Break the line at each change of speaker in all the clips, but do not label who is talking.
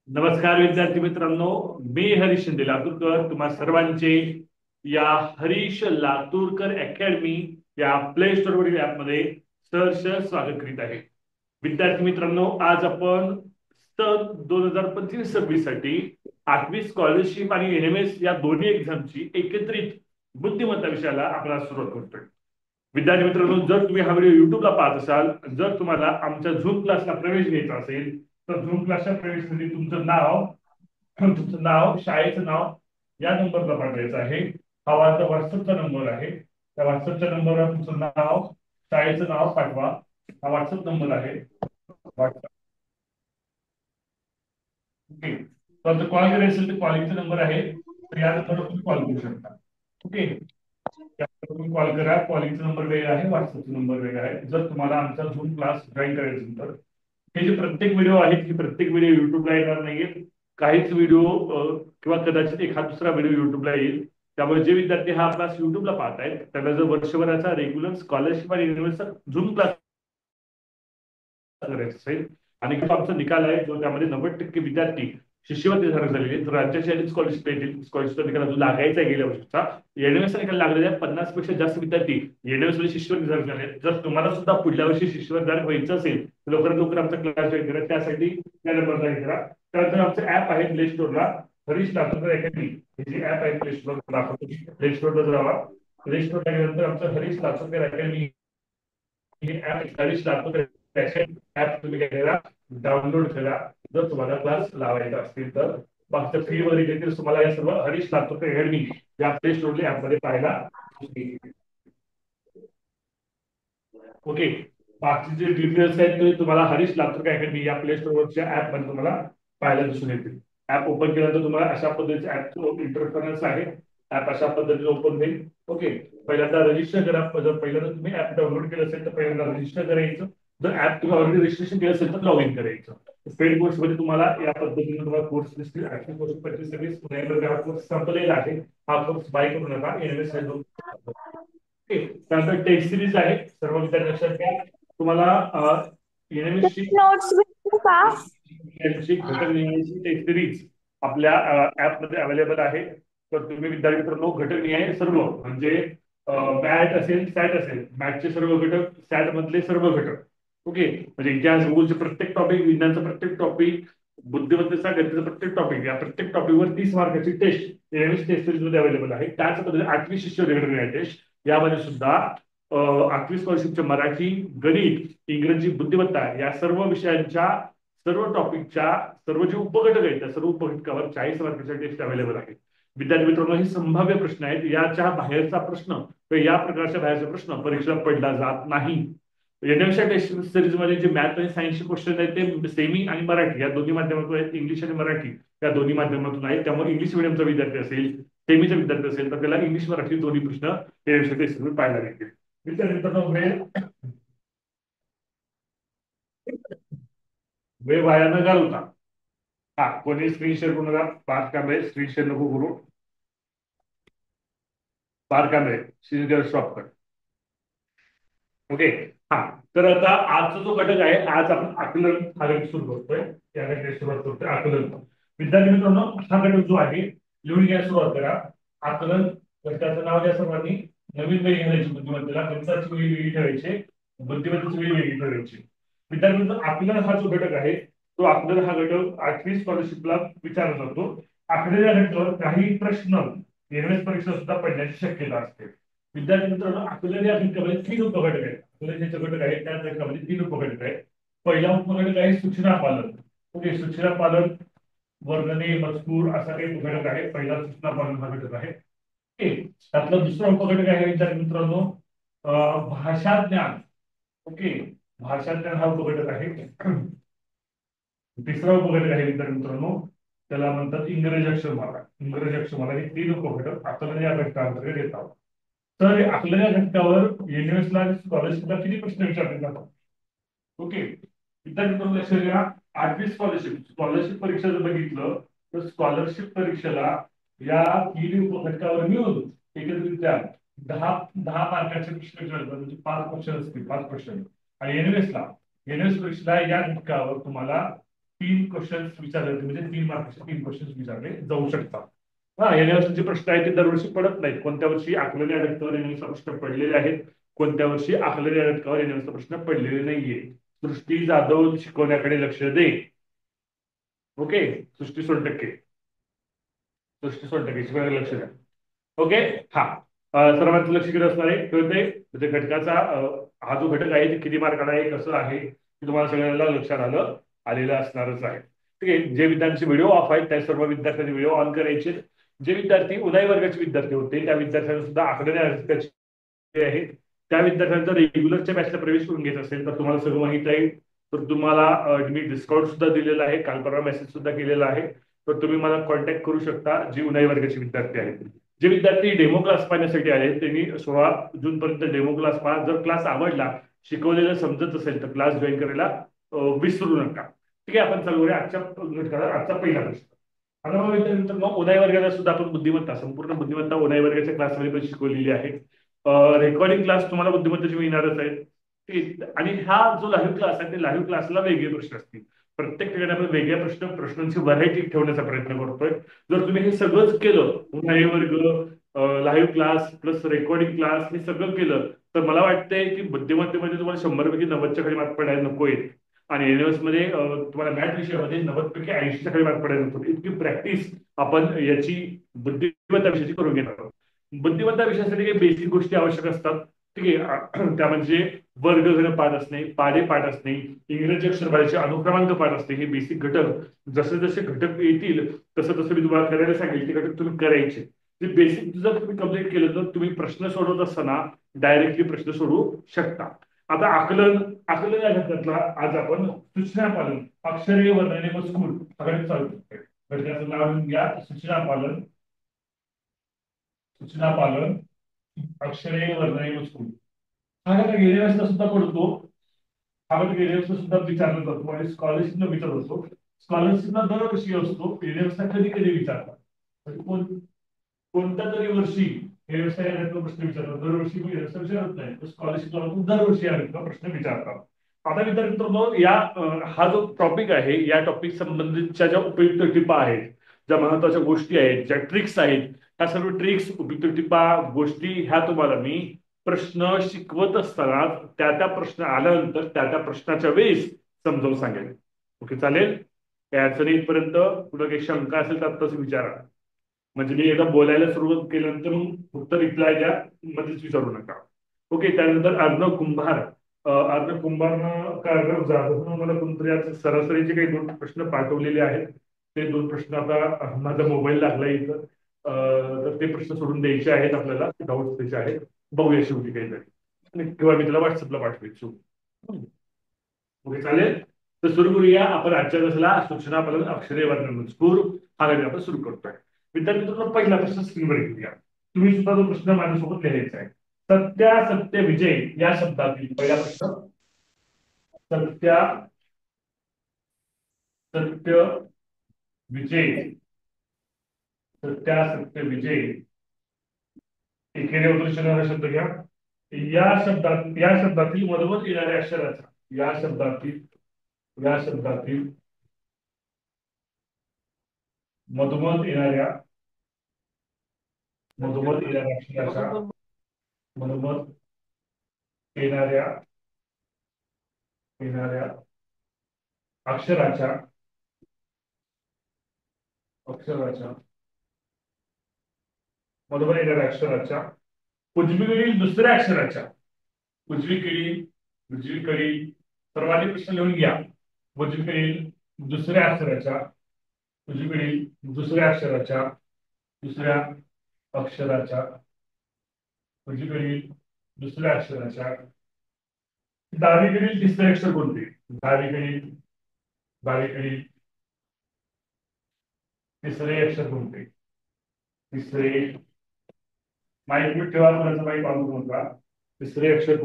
नमस्कार विद्यार्थी मित्रांनो. मी हरीश शिंदे लातूरकर तुम्हा सर्वांचे या हरीश लातूरकर अकॅडमी या प्ले स्टोर वरील ऍपमध्ये सहर्ष स्वागत करीत आहे. विद्यार्थी मित्रांनो, आज आपण सन 2025-26 साठी 8वी स्कॉलरशिप आणि एनएमएस या दोन्ही एक्झामची एकत्रित बुद्धिमत्ता विषयाला आपण सुरुवात करतोय. विद्यार्थी मित्रांनो, जर तुम्ही हा व्हिडिओ युट्यूबला पाहत असाल, जर तुम्हाला आमच्या झूम क्लासला प्रवेश घ्यायचा असेल तर झूम क्लासच्या प्रवेशसाठी तुमचं नाव शाळेचं नाव या नंबरला पाठवायचं आहे. हा माझा व्हॉट्सअपचा नंबर आहे. त्या व्हॉट्सअपच्या नंबरवर तुमचं नाव शाळेचं नाव पाठवा. हा व्हॉट्सअप नंबर आहे. WhatsApp okay. तर कॉल करायचं असेल तर कॉलिंगचा नंबर आहे, तर या नंबरवर तुम्ही कॉल करू शकता. ओके. तुम्ही कॉल करा. कॉलिंगचा नंबर वेगळा आहे, व्हॉट्सअपचा नंबर वेगळा आहे. जर तुम्हाला आमचा झूम क्लास जॉईन करायचा असेल तर हे जे प्रत्येक व्हिडिओ आहेत, ही प्रत्येक व्हिडिओ युट्यूबला येणार नाहीये. काहीच व्हिडिओ किंवा कदाचित एखादा दुसरा व्हिडिओ युट्यूबला येईल. त्यामुळे जे विद्यार्थी हा क्लास युट्यूबला पाहत आहेत त्यांना जर वर्षभराचा रेग्युलर स्कॉलरशिप आणि झूम क्लास करायचं असेल आणि किंवा आमचा निकाल आहे जो त्यामध्ये 90% विद्यार्थी शिष्यवृत्ती धारक झालेले, तर राज्याची स्कॉलरशिप येतील. स्कॉलरशिपचा निकाल अजून लागायचा आहे गेल्या वर्षीचा. एनएमएसचा निकाल लागलेला आहे. 50 पेक्षा जास्त विद्यार्थी एनएमएस मध्ये शिष्यवृत्ती धारक झाले. जर तुम्हाला सुद्धा पुढल्या वर्षी शिष्यवृत्ती धारक व्हायचं असेल तर लवकरात लवकर आमचा क्लास जॉईन करा. त्यासाठी या नंबरला जॉईन करा. त्यानंतर आमचं ऍप आहे प्ले स्टोरला, हरीश लातूरकर अकॅडमी हे जे ऍप आहे प्ले स्टोरला दाखवतो. प्ले स्टोरला जावा. प्ले स्टोरला गेल्यानंतर आमचं हरीश लातूरकर अकॅडमी हे ऍप हरीश लातूरकर ऍप तुम्ही घ्यायला डाउनलोड करा. जर तुम्हाला क्लास लावायचा असतील तर मागच्या फी वगैरे देखील तुम्हाला या सर्व हरीश लातूरकर अकॅडमी या प्ले स्टोर ऍपमध्ये पाहायला. ओके. बाकीचे जे डिटेल्स आहेत ते तुम्हाला हरीश लातूरकर अकॅडमी या प्ले स्टोरवरच्या ऍप मध्ये तुम्हाला पाहायला दिसून येतील. ऍप ओपन केल्यानंतर तुम्हाला अशा पद्धतीचे ऍप इंटरफरन्स आहे. ऍप अशा पद्धतीने ओपन होईल. ओके. पहिल्यांदा रजिस्टर करा. जर पहिल्यांदा तुम्ही ऍप डाउनलोड केलं असेल तर पहिल्यांदा रजिस्टर करायचं. जर ऍप तुम्ही ऑलरेडी रजिस्ट्रेशन केलं असेल तर लॉग इन करायचं. पेड कोर्स मध्ये तुम्हाला या पद्धतीने तुम्हाला कोर्स दिसतील. ऍक्टिव्ह कोर्स 25-26 हा कोर्स संपलेला आहे. हा कोर्स बाय करू नका. NMS okay. त्यानंतर टेस्ट सिरीज आहे. सर्व विद्यार्थी लक्षात घ्या. तुम्हाला एनएमएसची
नोट्स भेटू का?
घटक निहायची टेस्ट सिरीज आपल्या ऍप मध्ये अवेलेबल आहे. तर तुम्ही विद्यार्थी मित्रांनो घटक निहाय सर्व म्हणजे मॅट असेल सॅट असेल, मॅथचे सर्व घटक, सॅट मधले सर्व घटक, ओके, म्हणजे इतिहास भूगोलचे प्रत्येक टॉपिक, विज्ञानचं प्रत्येक टॉपिक, बुद्धिमत्तेचा गणिताचा प्रत्येक टॉपिक, या प्रत्येक टॉपिकवर 30 मार्काची टेस्ट एनएमएस टेस्ट सिरीज मध्ये अवेलेबल आहे. त्याच पद्धतीने 8वी शिष्यवृत्ती टेस्ट यामध्ये सुद्धा 8वी स्कॉलरशिपच्या मराठी, गणित, इंग्रजी, बुद्धिमत्ता या सर्व विषयांच्या सर्व टॉपिकच्या सर्व जे उपघटक आहेत त्या सर्व उपघटकावर 40 मार्काच्या टेस्ट अवेलेबल आहे. विद्यार्थी मित्रांनो, हे संभाव्य प्रश्न आहेत. याच्या बाहेरचा प्रश्न किंवा या प्रकारच्या बाहेरचा प्रश्न परीक्षेला पडला जात नाही. एनएमएसच्या टेस्ट सिरीज मध्ये जे मॅथ आणि सायन्सचे क्वेश्चन आहेत ते सेमी आणि मराठी या दोन्ही माध्यमातून आहेत. इंग्लिश आणि मराठी या दोन्ही माध्यमातून आहेत. त्यामुळे इंग्लिश मिडियमचा विद्यार्थी असेल, सेमीचा विद्यार्थी असेल तर त्याला इंग्लिश मराठी दोन्ही प्रश्न एनएमएसच्या टेस्ट सिरीज पाहायला लागतील. विद्यार्थी मित्रांनो, वेळ वाया न घालवता हा कोणी स्क्रीन शेअर करू नका. पाच कॅमेरे स्क्रीन शेअर नको करू. बार कॅमेरे स्टॉप कर. ओके. हा, तर आता आजचा जो घटक आहे, आज आपण आकलन हा घटक सुरू करतोय. त्या घटकाची सुरुवात करतोय आकलन. विद्यार्थी मित्रांनो, हा घटक जो आहे लिहून घ्यायला सुरुवात करा. आकलन घटकाचं नाव द्या सर्वांनी. नवीन वेळी घ्यायची बुद्धिमत्तेला, गणिताची वेळी वेगळी ठेवायची, बुद्धिमत्तेची वेळी वेगळी ठेवायची. विद्यार्थी मित्रांनो, आकलन हा जो घटक आहे तो आकलन हा घटक 8वी स्कॉलरशिपला विचारला जातो. आकलन या घटकावर काही प्रश्न एनएमएस परीक्षा सुद्धा पडण्याची शक्यता असते. विद्यार्थी मित्रांनो, आकलन या घटकामध्ये 3 उपघटक आहेत. आकलन जे घटक आहेत त्या घटकामध्ये 3 उपघटक आहेत. पहिला उपघटक आहे सूचना पालन. ओके, सूचना पालन, वर्णने, मजकूर असा काही उपघटक आहे. पहिला सूचना पालन हा घटक आहे. ओके. त्यातला दुसरा उपघटक आहे विद्यार्थी मित्रांनो भाषा ज्ञान. ओके, भाषा ज्ञान हा उपघटक आहे. तिसरा उपघटक आहे विद्यार्थी मित्रांनो, त्याला म्हणतात इंग्रजी अक्षरमाला. इंग्रजी अक्षरमाला हे 3 उपघटक आकलन या घटकांतर्गत येतात. तर आकलन या घटकावर एनएमएसला स्कॉलरशिपला किती प्रश्न विचारले जातात? ओके. विद्यार्थी मित्रांनो, लक्षात घ्या. 8वी स्कॉलरशिप स्कॉलरशिप परीक्षा जर बघितलं तर स्कॉलरशिप परीक्षेला या 3 उपघटकावर मिळून एकत्रित्या 10 मार्काचे प्रश्न विचारले म्हणजे 5 क्वेश्चन असतील, 5 क्वेश्चन. आणि एनएमएस परीक्षेला या घटकावर तुम्हाला 3 क्वेश्चन्स विचारले होते, म्हणजे 3 मार्क्सचे 3 क्वेश्चन्स विचारले जाऊ शकतात. हा, एनएमएसचे प्रश्न आहेत ते दरवर्षी पडत नाहीत. कोणत्या वर्षी आकलनीय अडचणीवर एनएमएसचा प्रश्न पडलेले आहेत, कोणत्या वर्षी आकलनीय अडचणीवर एनएमएसचा प्रश्न पडलेले नाहीये. सृष्टी जाधव शिकवण्याकडे लक्ष दे. ओके, सृष्टी सोनटक्के, सृष्टी सोनटक्के शिकवण्याकडे लक्ष द्या. ओके. हा, सर्वांचं लक्ष किती असणार आहे कळते, म्हणजे घटकाचा हा जो घटक आहे ते किती मार्काला आहे, कसं आहे ते तुम्हाला सगळ्यांना लक्षात आलेलं असणारच आहे. ठीक आहे. जे विद्यार्थ्यांचे व्हिडिओ ऑफ आहेत त्या सर्व विद्यार्थ्यांचे व्हिडिओ ऑन करायचे. जे विद्यार्थी उदय वर्गाचे विद्यार्थी होते त्या विद्यार्थ्यांना सुद्धा आकलनीय अडचणीचे आहेत, त्या विद्यार्थ्यांचा रेग्युलरच्या बॅचला प्रवेश करून घेत असेल तर तुम्हाला सगळं माहित आहे. तर तुम्हाला मी डिस्काउंट सुद्धा दिलेला आहे, काल परवा मेसेज सुद्धा केलेला आहे. तर तुम्ही मला कॉन्टॅक्ट करू शकता जे उदय वर्गाचे विद्यार्थी आहेत. जे विद्यार्थी डेमो क्लास पाहण्यासाठी आहेत त्यांनी 16 जून पर्यंत डेमो क्लास पहा. जर क्लास आवडला, शिकवलेलं समजत असेल तर क्लास जॉईन करायला विसरू नका. ठीक आहे. आपण चालू करूया आजच्या घटकाला. आजचा पहिला प्रश्न. आता मग मित्रांनो, उदय वर्गाला सुद्धा आपण बुद्धिमत्ता, संपूर्ण बुद्धिमत्ता उदय वर्गाच्या क्लासमध्ये पण शिकवलेली आहे. रेकॉर्डिंग क्लास तुम्हाला बुद्धिमत्तेचे मिळणारच आहे. आणि हा जो लाईव्ह क्लास आहे ते लाईव्ह क्लासला वेगळे प्रश्न असतील. प्रत्येक ठिकाणी आपण वेगळ्या प्रश्नांची व्हरायटी ठेवण्याचा प्रयत्न करतोय. जर तुम्ही हे सगळंच केलं, उन्हाळी वर्ग, live class plus recording class, हे सगळं केलं तर मला वाटतंय की बुद्धिमत्तेमध्ये तुम्हाला 100 पैकी 90च्या खाली मार्क पडायला नको आहेत. आणि एनएमएस मध्ये तुम्हाला मॅथ विषयामध्ये 90 पैकी 80च्या खाली मार्क पडायला नको. इतकी प्रॅक्टिस आपण याची बुद्धिमत्ता विषयाची करून घेणार आहोत. बुद्धिमत्ता विषयासाठी काही बेसिक गोष्टी आवश्यक असतात. ठीक आहे. त्या म्हणजे वर्गगणित पाठ असणे, पाढे पाठ असणे, इंग्रजी अक्षर पाठाचे अनुक्रमांक पाठ असणे, हे बेसिक घटक जसे जसे घटक येतील तसं तसं मी तुम्हाला करायला सांगेल ते घटक तुम्ही करायचे. ते बेसिक जर तुम्ही कम्प्लीट केलं तर तुम्ही प्रश्न सोडवत असताना डायरेक्टली प्रश्न सोडवू शकता. आता आकलन या घटकातला आज आपण सूचना पालन, अक्षरे वर्णने मजकूर सगळ्यात चालू करतोय. घटकाचं नाव लिहून घ्या. सूचना पालन, सूचना पालन, अक्षरे वर्णने मजकूर. हा घटक गेल्या वेळेसला सुद्धा पडतो. हा घटक गेल्या वेळेसला सुद्धा विचारला जातो आणि स्कॉलरशिपला विचारत असतो. स्कॉलरशिपला दरवर्षी असतो, गेल्या वेळेसला कधी कधी विचारतात. कोणत्या तरी वर्षी हे व्यवसाय प्रश्न विचारतात, दरवर्षी मी व्यवसाय विचारत नाही. स्कॉलरशिपला दरवर्षी हा प्रश्न विचारतात. आता विद्यार्थ्यांनो, हा जो टॉपिक आहे या टॉपिक संबंधितच्या ज्या उपयुक्त टिपा आहेत, ज्या महत्वाच्या गोष्टी आहेत, ज्या ट्रिक्स आहेत, ह्या सर्व ट्रिक्स, उपयुक्त टिपा, गोष्टी ह्या तुम्हाला मी प्रश्न शिकवत असताना त्या प्रश्न आल्यानंतर त्या प्रश्नाच्या वेळेस समजावून सांगेल. ओके, चालेल. या अडचणी इथपर्यंत. पुढे काही शंका असेल तर आत्ताच विचारा. म्हणजे मी एकदा बोलायला सुरुवात केल्यानंतर मग फक्त रिप्लाय द्या, मध्येच विचारू नका. ओके. त्यानंतर अर्णव कुंभार, अर्णव कुंभारनं काय अर्णव जाधवनं मला कोणतरी आज सरासरीचे काही 2 प्रश्न पाठवलेले आहेत. ते 2 प्रश्न आता माझा मोबाईल लागला इथं, तर ते प्रश्न सोडून द्यायचे आहेत, आपल्याला डाऊट द्यायचे आहेत. बघूया शेवटी काहीतरी, किंवा मी त्याला व्हॉट्सअपला पाठवायचो. ओके, चालेल. तर सुरू करूया आपण आजच्या दिवसाला. सूचना पालन, अक्षरे वर्णन मजकूर हा घटक आपण सुरू करतोय. विद्यार्थी मित्रांनो, पहिला प्रश्न स्क्रीनवर घेऊया. तुम्ही सुद्धा तो प्रश्न माझ्यासोबत लिहायचा आहे. सत्य विजय या शब्दातील पहिला प्रश्न. सत्य विजय, सत्य विजय, एकेरी उद्देशाने शब्द घ्या. या शब्दातील मधोमध येणाऱ्या अक्षराचा, या शब्दातील मधोमध येणाऱ्या अक्षराचा, मधोमध येणाऱ्या अक्षराच्या मधोमध येणाऱ्या अक्षराच्या उजवीकडील दुसऱ्या अक्षराच्या, उजवीकडील सर्वाधिक प्रश्न लिहून घ्या. उजवीकडील दुसऱ्या अक्षराच्या, दुसऱ्या अक्षराच्या डावीकडील तिसरे अक्षर कोणते? डावीकडील तिसरे अक्षर कोणते? माईक मीट ठेवा, माझं माईक ऑन करू नका. तिसरे अक्षर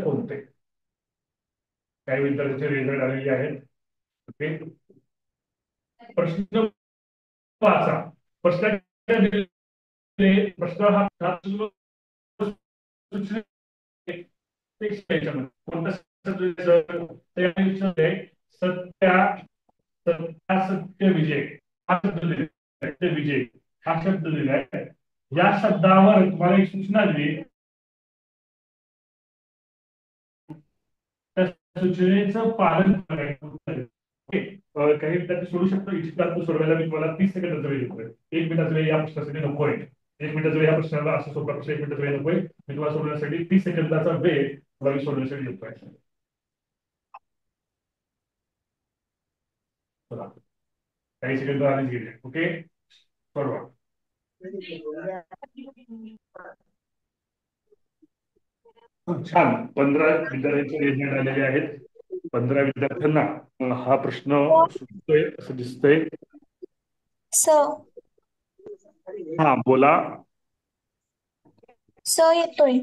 कोणते? काही विद्यार्थ्यांचे रिझल्ट आलेले आहेत. ओके, प्रश्न वाचा. प्रश्न हा सत्या सत्या सत्य विजय हा शब्द दिलेला आहे. सत्य विजय हा शब्द दिलेला आहे. या शब्दावर तुम्हाला एक सूचना दिली, त्या सूचनेचं पालन करायचं. ओके. काही विद्यार्थी सोडू शकतो. इच्छित सोडवायला मी तुम्हाला 30 सेकंदाचा वेळ देतोय. 1 मिनिटाचा वेळ या प्रश्नासाठी नकोय. 1 मिनिटाचा वेळ या प्रश्नाला असं सोपा प्रश्न 1 मिनिटाचा वेळ नकोय. मी तुम्हाला सोडवण्यासाठी 30 सेकंदाचा वेळ तुम्हाला सोडवण्यासाठी देतोय. चला, काही सेकंद आधीच गेले. ओके, बरोबर. खूप छान. 15 विद्यार्थ्यांचे रेजमेंट आलेले आहेत. 15 विद्यार्थ्यांना हा प्रश्न सुटतोय असं दिसतंय.
सर
हा, बोला.
सर येतोय.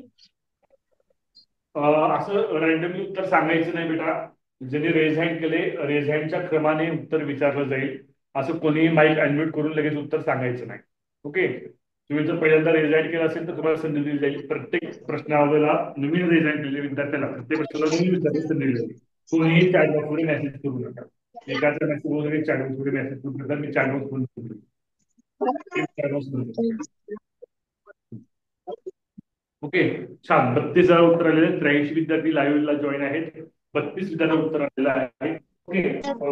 असं रँडमली उत्तर सांगायचं नाही बेटा. ज्यांनी रेज हँड केले, रेज हँडच्या क्रमाने उत्तर विचारलं जाईल. असं कोणी माईक अनम्यूट करून लगेच उत्तर सांगायचं नाही. ओके. तुम्ही जर पहिल्यांदा रेज हँड केला असेल तर तुम्हाला संधी दिली जाईल. प्रत्येक प्रश्नावरला नवीन रेज हँड केलेल्या विद्यार्थ्याला प्रत्येक प्रश्नाला नवीन विद्यार्थी संधी दिली जाईल. कोणीही चॅट बॉक्समध्ये मेसेज करू नका. एकाचा मेसेज वगैरे चॅट बॉक्समध्ये मेसेज करू नका. मी चॅट बॉक्स ओके. छान. 32 उत्तर आलेले. 83 विद्यार्थी लाईव्हला जॉईन आहेत. 32 विद्यार्थ्यांना उत्तर आलेलं आहे. ओके.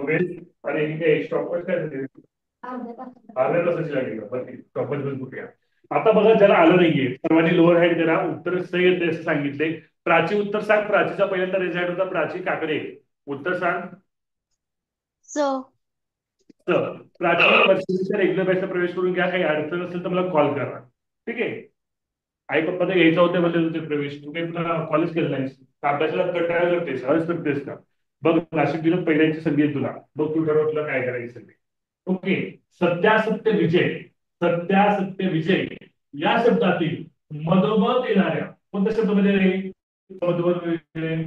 वेळ आणि हे स्टॉपच काय झाले? अर्ध्या तासाची लागेल. स्टॉपच बंद करूया. आता बघा, ज्याला आलं नाहीये सर्वांनी लोअर हँड करा. उत्तर सही येते असं सांगितले. प्राची उत्तर सांग. प्राचीचा पहिल्यांदा रिझल्ट होता. प्राची काकडे उत्तर सांग. तर प्राची वर्षाच्या रेग्युलर बॅचला प्रवेश करून घ्या. काही अडचण असेल तर मला कॉल करा. ठीक आहे. आई पप्पा तर यायचा होते म्हणजे तुझे प्रवेश. तू काही तुला कॉलेज केलं नाहीस, अभ्यासाला कंटाळा करतेस, हळूच करतेस का? बघ, नाशिक दिलं पहिल्याची संधी आहे तुला. बघ, तू ठरव तुला काय करायचं ते. ओके. सत्यासत्य विजय. सत्यासत्य विजय या शब्दातील मधोमध येणाऱ्या कोणत्या शब्दामध्ये रे? मधोमध विजय.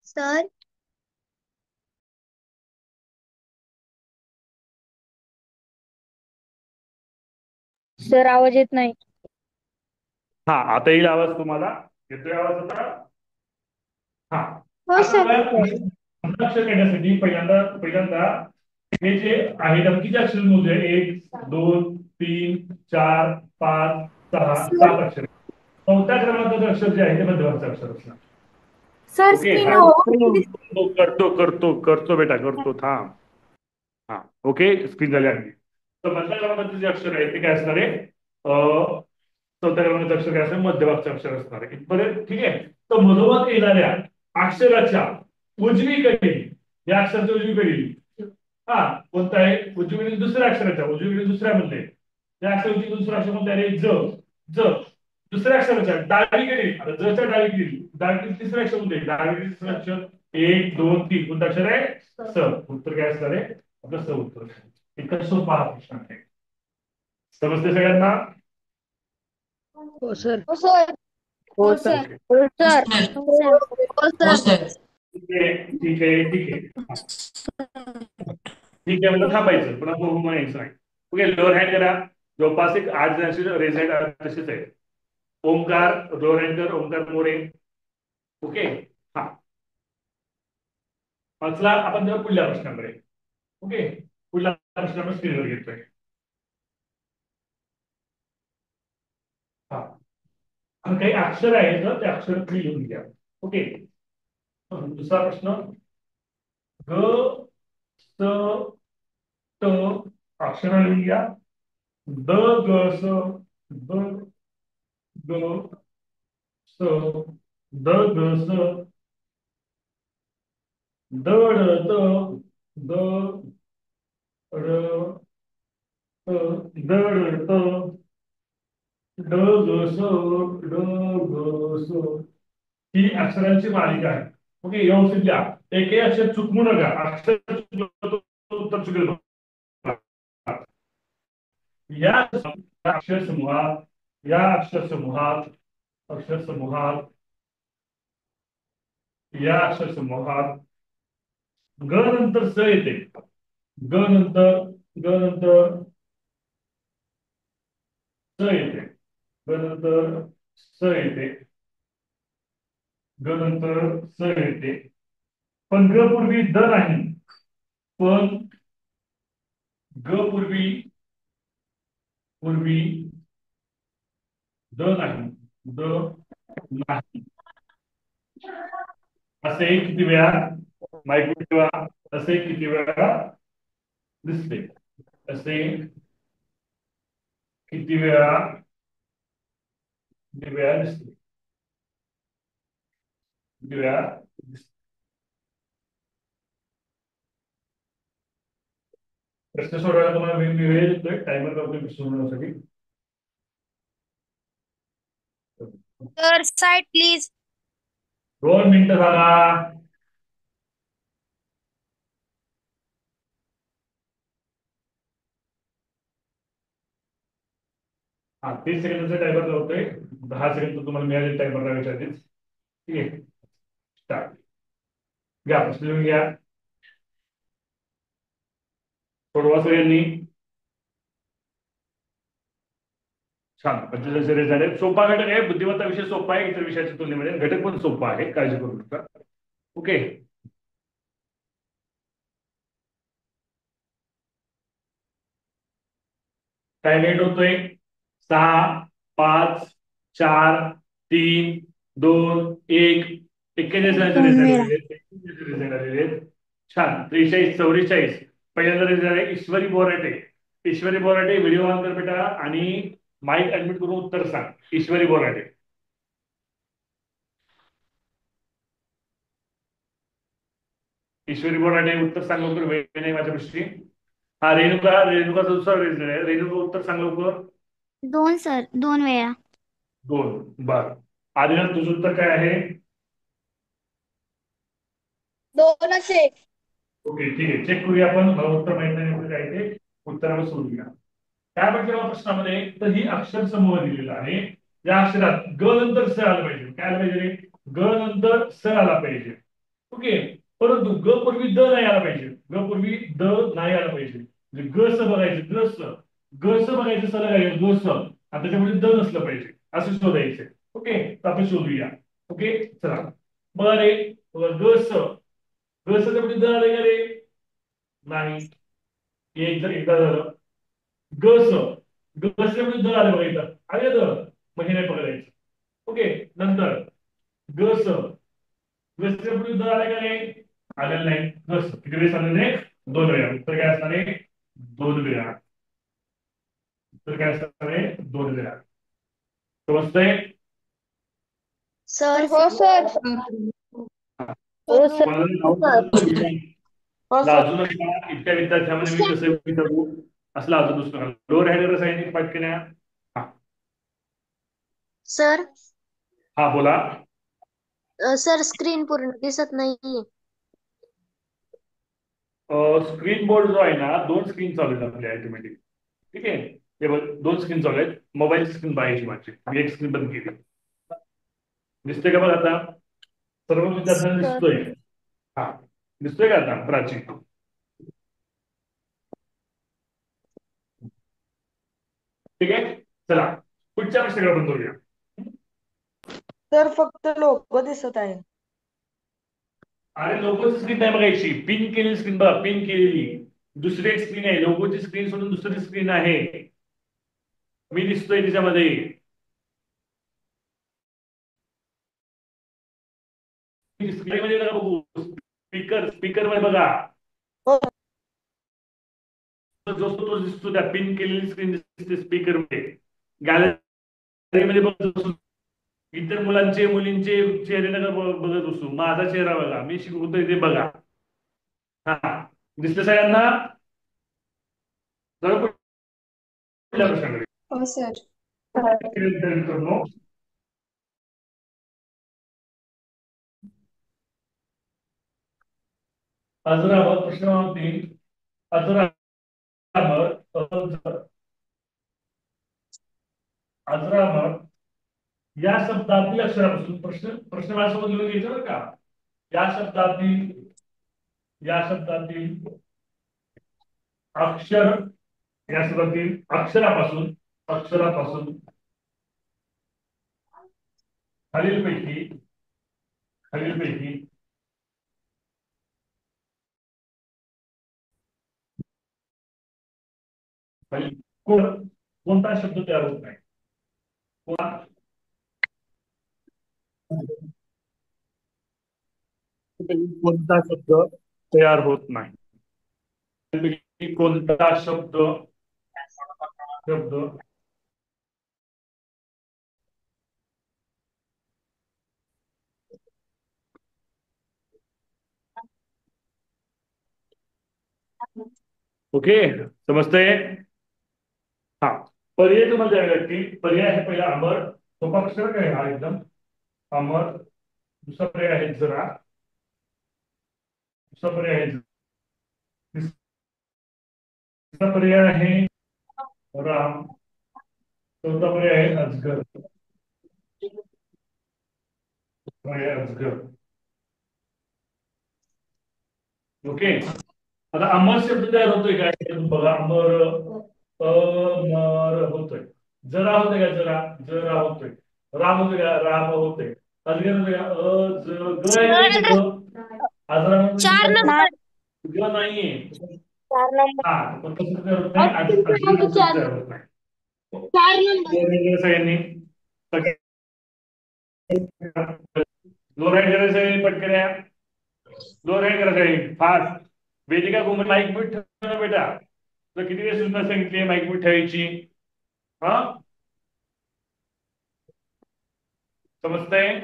सर सर आवाज येत नाही.
हा, आता येईल आवाज तुम्हाला. येतोय आवाज आता? हा.
हो
आता
सर
बघा,
येतोय.
हस्ताक्षर करण्यासाठी पहिल्यांदा पहिल्यांदा हे जे आहे तर किती अक्षर मोजे? 1 2 3 4 5 6 7 अक्षर. चौथ्या क्रमांकाचं अक्षर जे आहे ते मध्यवर्ती अक्षर असणार.
Sir
okay.
स्क्रीन
हा,
ओपन
करतो करतो करतो करतो बेटा, करतो, थांब. हा. ओके, स्क्रीन झाली अगदी. तर मधल्या क्रमांकाचे जे अक्षर आहे ते काय असणार आहे? चौथ्या क्रमांकाचं अक्षर काय असणार? मध्यभागचं अक्षर असणार आहे. इथपर्यंत ठीक आहे. तर मधोमध येणाऱ्या अक्षराच्या उजवीकडील या अक्षराच्या उजवीकडील हा कोणता आहे? उजवीकडील दुसऱ्या अक्षराच्या उजवीकडील दुसऱ्या म्हणते त्या अक्षराची दुसरा अक्षर कोणता आहे? ज. ज. दुसऱ्या अक्षराच्या डावीकडील, आता जच्या डावीकडील तिसरं अक्षर कोणते? डावीकडील तिसरं अक्षर 1 2 3 कोणतं अक्षर आहे? स. उत्तर काय असणार आहे? आपलं स उत्तर. इतका सोपा हा प्रश्न आहे. समजते सगळ्यांना?
हो सर. हो सर. हो सर.
ओके.
हो सर. हो सर. हो
हो
सर.
सर.
ठीक आहे, ठीक आहे, ठीक आहे. ठीक आहे म्हणजे थांबायचं, पुन्हा हो म्हणायचं नाही. ओके. लोअर हँड करा. जवळपास एक 8 जणांची रेज हँड तशीच आहे. ओमकार लोअर हँड कर. ओमकार मोरे. ओके. हा. चला आपण जरा पुढल्या प्रश्नाकडे. ओके. पुढला प्रश्न आपण स्क्रीनवर घेतोय. हा. आणि काही अक्षर आहेत ना, ते अक्षर तुम्ही लिहून घ्या. ओके. दुसरा प्रश्न. ग स ट अक्षर लिहून घ्या. द ग स द ग स द ग स द ड द द ड द ड ड ड ग स ड ग स ही अक्षरांची मालिका आहे. ओके. व्यवस्थित द्या. एकही अक्षर चुकवू नका. अक्षर चुकलं तर उत्तर चुकेल. या अक्षरसमूहात या अक्षरसमूहात अक्षरसमूहात या अक्षरसमूहात ग नंतर स येते. ग नंतर ग नंतर स येते. ग नंतर स येते. ग नंतर स येते. पण ग पूर्वी द नाही. पण ग पूर्वी पूर्वी द नाही. द नाही. असे किती वेळा माईक ठेवा. असे किती वेळा दिसते. असे किती वेळा किती वेळा दिसते. किती वेळा दिसते. प्रश्न सोडवायला तुम्हाला वेळ देतोय. टायमर लावतोय सोडवण्यासाठी.
Sir side please.
2 मिनिटं झाला. हा 30 सेकंदाचा टायमर लावतोय. 10 सेकंद तुम्हाला मिळाले टायमर लावायच्या आधीच. ठीक आहे. स्टार्ट. घ्या प्रश्न लिहून घ्या. सोडवा सगळ्यांनी. छान. 45 झाले. सोपा घटक आहे. बुद्धिमत्ता विषय सोपा आहे. इतर विषयाच्या तुलनेमध्ये घटक पण सोपा आहे. काळजी करू नका. ओके. टाइम एंड होतोय. 6, 5, 4, 3, 2, 1. 41 जणांचे
2
रिझल्ट
वेळा.
आलेले आहेत. 41 रिझल्ट आलेले आहेत. छान. 43, 44. पहिल्यांदा रिझल्ट आहे ईश्वरी बोराटे. ईश्वरी बोराटे व्हिडिओ ऑन कर बेटा आणि माईक अडमिट करून उत्तर सांग. ईश्वरी बोराटे. ईश्वरी बोराटे उत्तर सांग लवकर. वेळ नाही माझ्या दृष्टी. हा रेणुका. रेणुकाचा दुसरा रिझल्ट आहे. रेणुका उत्तर सांग लवकर.
2 सर 2 वेळा.
2. बर. आदिनाथ तुझं उत्तर काय आहे?
2च आहे.
ओके ठीक आहे. चेक करूया आपण. मला उत्तर माहित नाही नेमकं काय ते. उत्तरावर सोडूया. काय म्हटलं या प्रश्नामध्ये तर ही अक्षर समूह दिलेला आहे. या अक्षरात ग नंतर स आलं पाहिजे. काय आलं पाहिजे? ग नंतर स आला पाहिजे. ओके. परंतु ग पूर्वी द नाही आला पाहिजे. ग पूर्वी द नाही आला पाहिजे. म्हणजे ग स बघायचं. ग स. ग स बघायचं. स लागायचं. ग स. आणि त्याच्यामध्ये द नसलं पाहिजे. असं शोधायचं. ओके. तर आपण शोधूया. ओके. चला. बरे ग स. ग स मध्ये द आलं का रे? नाही. एकदा झालं. ग स. ग स मध्ये द आलं बघा इथं. आले द. मग हे नाही पकडायचं. ओके. नंतर ग स. ग स मध्ये द आलं का नाही? आलेलं नाही. ग स किती वेळेस आलेले? 2 वेळा. उत्तर काय असणार आहे? 2 वेळा. उत्तर काय असणार आहे? 2 वेळा. समजतंय?
सर हो सर. हो सर.
लाजू नका. इतक्या विद्यार्थ्यामध्ये मी कसं विचारू असं लाजू नका. डोर हॅडर सैनिक पाटकिन्या. हा.
सर.
हा बोला.
सर स्क्रीन पूर्ण दिसत नाही.
स्क्रीन बोर्ड जो आहे ना 2 स्क्रीन चालू आहेत आपल्या ऑटोमॅटिक. ठीक आहे. हे बघ 2 स्क्रीन चालू आहेत. मोबाईल स्क्रीन पाहायची माझी. मी एक स्क्रीन बंद केली. दिसतोय का बघ आता? सर्व विद्यार्थ्यांना दिसतोय. हा. दिसतोय का आता प्राची? ठीक आहे. चला पुढच्या प्रश्नाकडे आपण करूया.
तर फक्त लोक दिसत आहे.
अरे लोगोची स्क्रीन नाही बघायची. पिन केलेली स्क्रीन बघा. पिन केलेली दुसरी एक स्क्रीन आहे. लोगोची स्क्रीन सोडून दुसरी स्क्रीन आहे. मी दिसतोय त्याच्यामध्ये. स्क्रीन मध्ये नका बघू. स्पीकर स्पीकर मध्ये बघा.
हो
जो तो दिसतो त्या पिन केलेली स्क्रीन दिसते स्पीकर मध्ये. गॅलरीमध्ये बघ. इतर मुलांचे मुलींचे चेहरे नका बघत बसू. माझा चेहरा बघा. मी शिकवतोय ते बघा. हा. दिसलं सगळ्यांना? जरा पुढल्या प्रश्नाकडे.
हो सर.
मित्रांनो अजरामर प्रश्न 3. अजरामर अजरामर या शब्दातील अक्षरापासून प्रश्न माझ्यासोबत लिहून घ्यायचं बरं का. या शब्दातील अक्षर या शब्दातील अक्षरापासून खालीलपैकी कोणता शब्द तयार होत नाही. कोणता शब्द तयार होत नाही. कोणता शब्द ओके समजतंय. हा पर्याय तुम्हाला द्यावे लागतील. पर्याय आहे पहिला अमर, सोपा अक्षर काय हा एकदम अमर. दुसरा पर्याय आहे जरा, दुसरा पर्याय आहे तिसरा पर्याय आहे राम, चौथा पर्याय आहे अजगर. अजगर ओके. आता अमर शब्द तयार होतोय काय बघा. अमर होतोय. जरा होतोय का जरा होतोय. राम होतोय का राम होतोय. अजगर होतोय का
चार नंबर.
ग नाहीये.
चार नंबर.
हा पण कसं तयार होत नाही. अजगर शब्द तयार होत नाही.
चार नंबर.
सगळ्यांनी लोराईट करायचं आहे. पटकऱ्या लोराईट करायचं आहे fast. Vedika Kumar mic mute ठेव ना बेटा. तुला किती वेळेस सूचना सांगितली माईक म्यूट ठेवायची. हा समजतंय.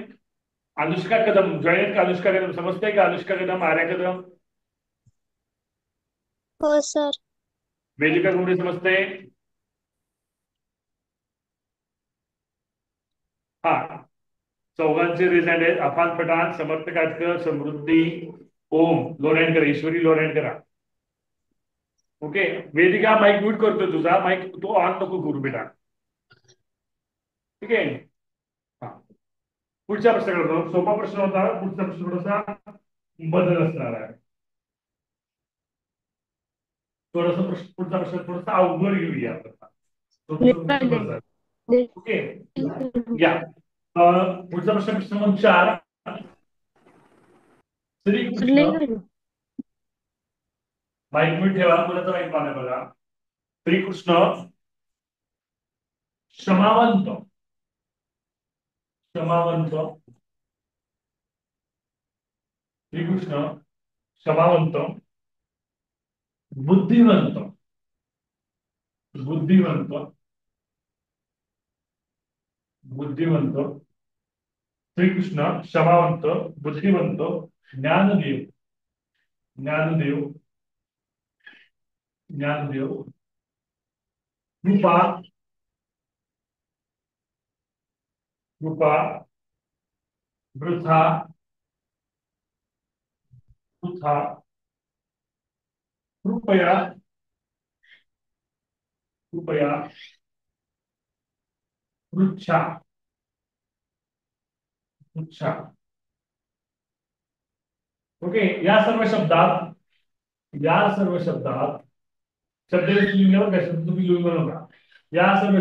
अनुष्का कदम जॉईन का. अनुष्का कदम समजतंय का. अनुष्का कदम आर्या कदम
हो सर.
वेदिका कुमार समजतंय. हा चौघांचे रिझल्ट आहेत. अफान पठाण, समर्थ काटकर, समृद्धी, ओम. लोराईट करा. ईश्वरी लोराईट करा. ओके वेदिका माईक म्यूट करतोय तुझा. माईक तू ऑन नको करू बेटा. ठीक आहे. हा पुढच्या प्रश्नाकडे सोपा प्रश्न होता. पुढचा प्रश्न थोडासा बदल असणार आहे. पुढचा प्रश्न थोडासा अवघड घेऊया आपण. ओके या पुढचा प्रश्न क्रमांक 4. श्रीकृष्ण माईक म्यूट ठेवा. मुलाचा माईक ऑन आहे बघा. श्रीकृष्ण क्षमावंत श्रीकृष्ण क्षमावंत, बुद्धिवंत श्रीकृष्ण क्षमावंत, बुद्धिवंत, ज्ञानदेव कृपा वृथा कृपया पृच्छा ओके. या सर्व शब्दात शब्द लिहून का शब्द तुम्ही लिहून बनवला. या सर्व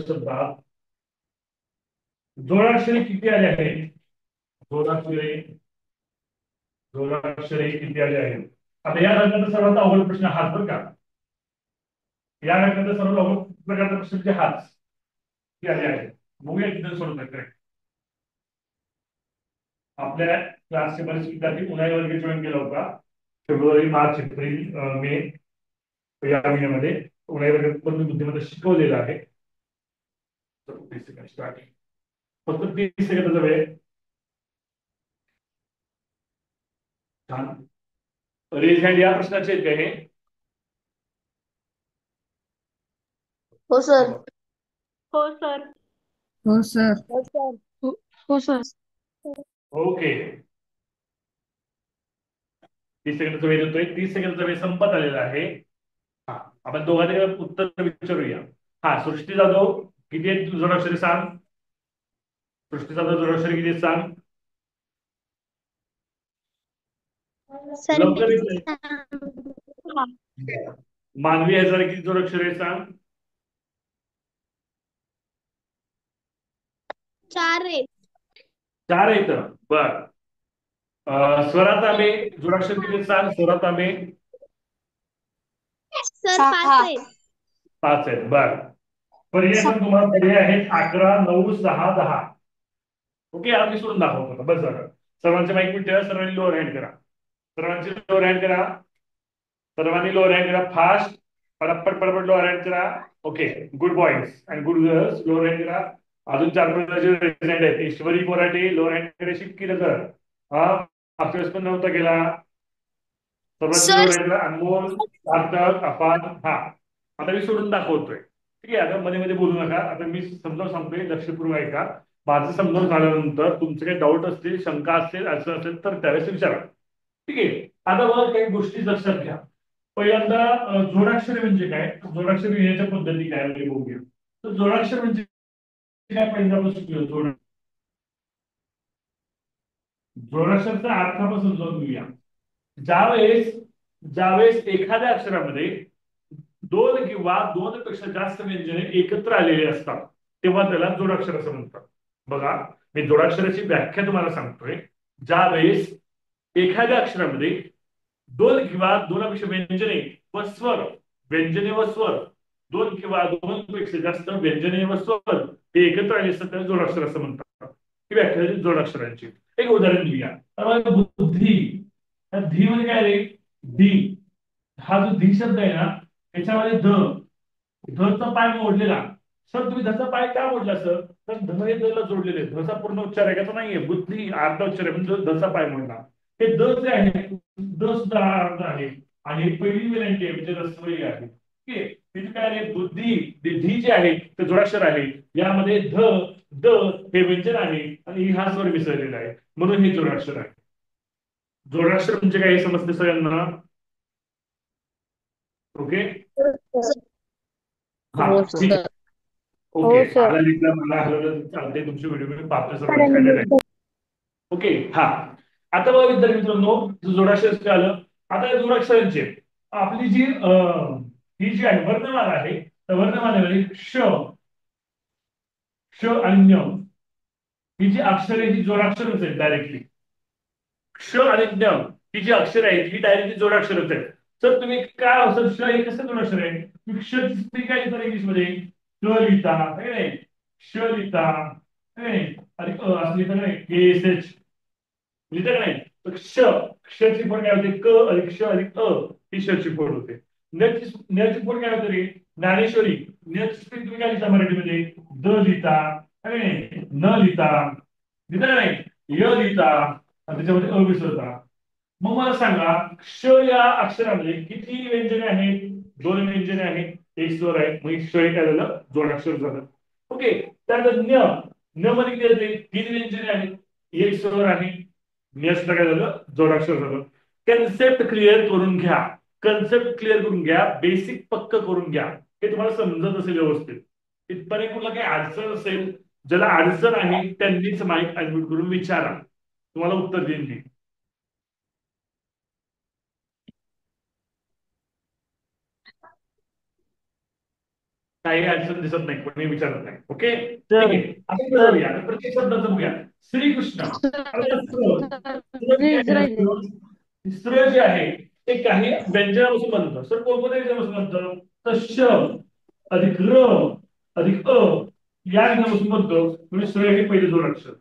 शब्दात जोडाक्षरे किती आले आहेत. जोडाक्षरे किती आले आहेत. आता या घटकाचा सर्वात अवघड प्रश्न हाच बरं का. या घटकाचा सर्वात अवघड प्रकारचा प्रश्न म्हणजे हाच किती आले आहेत. बघूया किती सोडवतात करेक्ट. आपल्या क्लासचे बरेच विद्यार्थी उन्हाळी वर्ग जॉईन केला होता. फेब्रुवारी, मार्च, एप्रिल, मे या महिन्यामध्ये उन्हाळी वर्गात बुद्धिमत्ता शिकवलेलं आहे. फक्त 30 सेकंदाचा वेळ. छान. रेज हँड या प्रश्नाचे आहेत का हे.
हो सर.
ओके 30 सेकंदाचा वेळ देतोय. 30 सेकंदाचा वेळ संपत आलेला आहे. हा आपण दोघांचे उत्तर विचारूया. हा, सृष्टी जाधव किती आहेत जोडाक्षरे सांग. सृष्टी जाधव जोडाक्षरे किती आहेत सांग.
सर मी
लवकर येते.
सांगू का?
मानवी हजार किती जोडाक्षरे आहेत सांग.
4 आहेत.
4 आहेत. बर. स्वरातांबे जोडाक्षर किती आहेत सांग. स्वरातांबे
सर 5
6.
आहेत.
5 आहेत. बर. पर्याय पण तुम्हाला पर्याय आहेत 11, 9, 6, 10. ओके, आम्ही सोडून दाखवतो आता. बस झालं. सर्वांचे माईक मिनिट ठेवा. सर्वांनी लोअर हँड करा. सर्वांची लोअर हँड करा. सर्वांनी लोअर हँड करा फास्ट. पटपट पटपट लोअर हँड करा. Okay, good boys and good girls lower hand करा. अजून 4 प्रेझेंट आहेत. ईश्वरी कोराटे लोअर हँड करा. शिक्की नगर हा मागच्या वेळेस पण नव्हता केला. सर्वांची
सर
लोअर हँड करा. अनमोल, सार्थक, अफान. हा, आता मी सोडून दाखवतोय. ठीक आहे, आता मध्ये मध्ये बोलू नका. आता मी समजावून सांगतोय, लक्षपूर्वक ऐका. माझं समजावून झाल्यानंतर तुमचे काही डाऊट असतील, शंका असतील, असं असेल तर त्यावेळेस विचारा. ठीक आहे. आता बघा काही गोष्टी लक्षात घ्या. पहिल्यांदा जोडाक्षर म्हणजे काय, जोडाक्षर लिहिण्याच्या पद्धती काय वगैरे बघूया. तर जोडाक्षर म्हणजे काय पहिल्यापासून जोडाक्षरचा अर्थापासून समजून घेऊया. ज्यावेळेस ज्यावेळेस एखाद्या अक्षरामध्ये 2 किंवा 2 पेक्षा जास्त व्यंजने एकत्र आलेली असतात तेव्हा त्याला जोडाक्षर असं म्हणतात. बघा, मी जोडाक्षराची व्याख्या तुम्हाला सांगतोय. ज्यावेळेस एखाद्या अक्षरामध्ये 2 किंवा 2पेक्षा व्यंजने व स्वर, व्यंजने व स्वर 2 किंवा 2पेक्षा जास्त व्यंजने व स्वर हे एकत्र आले असतात त्याला जोडाक्षर असं म्हणतात. ही व्याख्या झाली जोडाक्षरांची. एक उदाहरण घेऊया. तर बुद्धी, धी म्हणजे काय रे. धी, हा जो धी शब्द आहे ना त्याच्यामध्ये धचा पाय मोडलेला. सर तुम्ही धचा पाय का मोडला सर. तर ध हे द ला जोडलेले. धचा पूर्ण उच्चार आहे का नाहीये. बुद्धी अर्धा उच्चार आहे म्हणजे धचा पाय मोडला. हे द जे आहे द सुद्धा हा अर्थ आहे. आणि पहिली वेलांटी आहे म्हणजे रस्वई आहे. ठीक आहे. तिथे काय आहे बुद्धी, धी जे आहे ते जोडाक्षर आहे. यामध्ये द हे व्यंजन आहे आणि हा स्वर मिसळलेला आहे म्हणून हे जोडाक्षर आहे. जोडाक्षर म्हणजे काय हे समजते सगळ्यांना. ओके. हा,
हो
ठीक
सर.
आहे. ओके,
हो सर.
आला लिखला मला हलवलं चालते. तुमची व्हिडिओ मी पाहतो सर्वांची हँडल आहे. ओके. हा, आता बघा विद्यार्थी मित्रांनो, जोडाक्षर आलं. आता या जोडाक्षरांचे आपली जी ही जी आहे वर्णमाला आहे तर वर्णमालेमध्ये श, श आणि ञ ही जी अक्षरे ही जोडाक्षरच आहेत डायरेक्टली. क्ष आणि ज्ञ ही जी अक्षर आहेत ही डायरेक्टली जोडाक्षरच आहेत. तर तुम्ही काय असं श हे कसं जोडाक्षर आहे. तुम्ही क्ष स्त्री काय लिहिता इंग्लिशमध्ये क लिहिता है नाही. श लिहिता है नाही. आणि असं लिहिता नाही के एस एच लिहिता का नाही. तर क्षची फोड काय होते. क अधिक श अधिक ही शची फोड होते. न्याची फोड काय होते रे. ज्ञानेश्वरी. न्याची स्त्री तुम्ही काय लिहिता मराठीमध्ये द लिहिता है नाही. न लिहिता लिहिता का नाही. य लिहिता आणि त्याच्यामध्ये अ विसरता. मग मला सांगा क्ष या अक्षरामध्ये किती व्यंजने आहेत. 2 व्यंजने आहेत. एक स्वर आहे मग क्ष हे काय झालं जोडाक्षर झालं. ओके. त्यानंतर न्य मध्ये किती येते 3 व्यंजने आहेत. एक स्वर आहे. न्य सुद्धा काय झालं जोडाक्षर झालं. कन्सेप्ट क्लिअर करून घ्या. कन्सेप्ट क्लिअर करून घ्या. बेसिक पक्क करून घ्या. हे तुम्हाला समजत असेल व्यवस्थित. इथपर्यंत कुठला काही अडचण असेल, ज्याला अडचण आहे त्यांनीच माईक अनम्यूट करून विचारा. तुम्हाला उत्तर देईन मी. काही अडचण दिसत नाही, कोणी विचारत नाही. ओके, ठीक
सर.
आहे. आता पुढे
सर.
जाऊया. आता प्रत्येक शब्दाचं बघूया. श्रीकृष्ण. आता
वीज राहिली.
स्त्र जे आहे ते काही व्यंजनापासून बनतं. सर कोणत्या व्यंजनापासून बनतं. तर श अधिक र अधिक या व्यंजनापासून बनतं. म्हणजे स्त्र हे पहिले जोडाक्षर.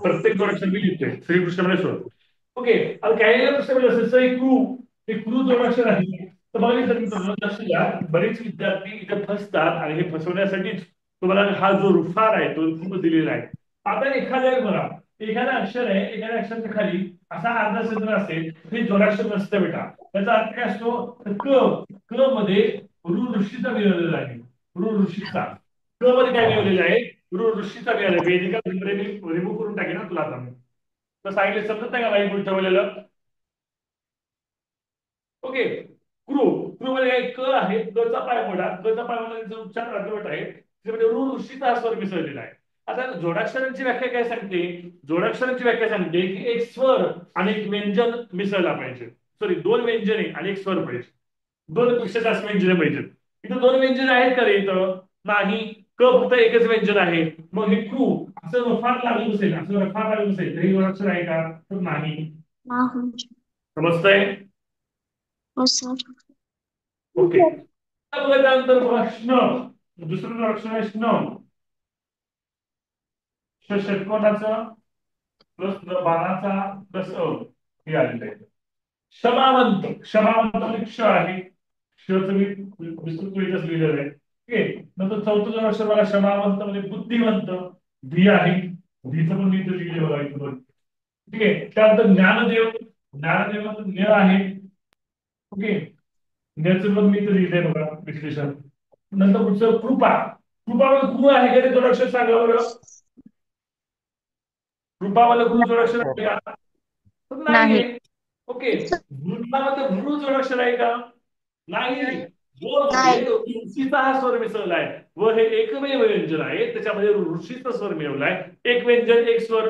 प्रत्येक जोडाक्षर मी लिहितोय श्रीकृष्णामध्ये सोड. ओके. आता काही प्रश्न असेल क्रू, हे क्रू जोडाक्षर आहे. तर बघा मित्रांनो लक्ष द्या. बरेच विद्यार्थी इथे फसतात आणि हे फसवण्यासाठीच तुम्हाला हा जो रुफार आहे तो खूप दिलेला आहे. आता एखाद्या बघा एखादा अक्षर आहे, एखाद्या अक्षराच्या खाली असा अर्धा शब्द असेल हे जोडाक्षर नसतं बेटा. त्याचा अर्थ काय असतो. तर क मध्ये ऋ ऋषीचा मिळवलेला आहे. ऋ ऋषीचा. क मध्ये काय मिळवलेलं आहे. ऋ ऋषीचा मिळाला. वेदिका रिमूव्ह करून टाकेल ना तुला आता मी. तर सांगितलं समजत नाही का लाईन ठेवलेलं. ओके. क्रू, क्रू मध्ये काय क आहे, क चा पायमोडा, क चा पायमोडा जो उच्चार अर्धवट आहे त्याच्यामध्ये ऋ ऋषीचा हा स्वर मिसळलेला आहे. आता जोडाक्षरांची व्याख्या काय सांगते? जोडाक्षरांची व्याख्या सांगते की एक स्वर आणि एक व्यंजन मिसळला पाहिजे. सॉरी, दोन व्यंजने आणि एक स्वर पाहिजे. दोन पेक्षा जास्त व्यंजने पाहिजेत. इथं दोन व्यंजने आहेत का रे इथं? नाही. क फक्त एकच व्यंजन आहे. मग हे क्रू असं रफार लागू असेल, असं रफार लागू असेल तर हे जोडाक्षर आहे का? तर नाही.
नाही.
समजतंय?
हो सर.
ओके. आता बघा त्यानंतर बघा श्न. दुसरं जोडाक्षर आहे श्न. षटकोनाचं प्लस बाणाचा प्लस अ हे आलेलं आहे. क्षमावंत. क्षमावंत म्हणजे क्ष आहे. क्षचं मी विस्तृत वेळीच लिहिलेलं आहे. ठीक आहे. नंतर चौथं जोडाक्षर बघा क्षमावंत म्हणजे बुद्धिवंत. धी आहे. धीचं पण मी इथं लिहिले बघा इथं पण. ठीक आहे. त्यानंतर ज्ञानदेव. ज्ञानदेव ज्ञ आहे. ओके. ज्ञचं पण मी इथं लिहिलंय बघा विश्लेषण. नंतर पुढचं कृपा. कृपा म्हणजे कृ आहे का ते जोडाक्षर सांगा बरं. कृपावाला गुरु जोडाक्षर आहे का? तर नाहीये.
नाही.
ओके. वृत्तामध्ये भ्रू जोडाक्षर आहे का? नाही. जो मध्ये
नाही.
ऋषीचा हा स्वर मिसळलाय व हे एकमेव व्यंजन आहे त्याच्यामध्ये ऋषीचा स्वर मिळवलाय. एक व्यंजन एक स्वर.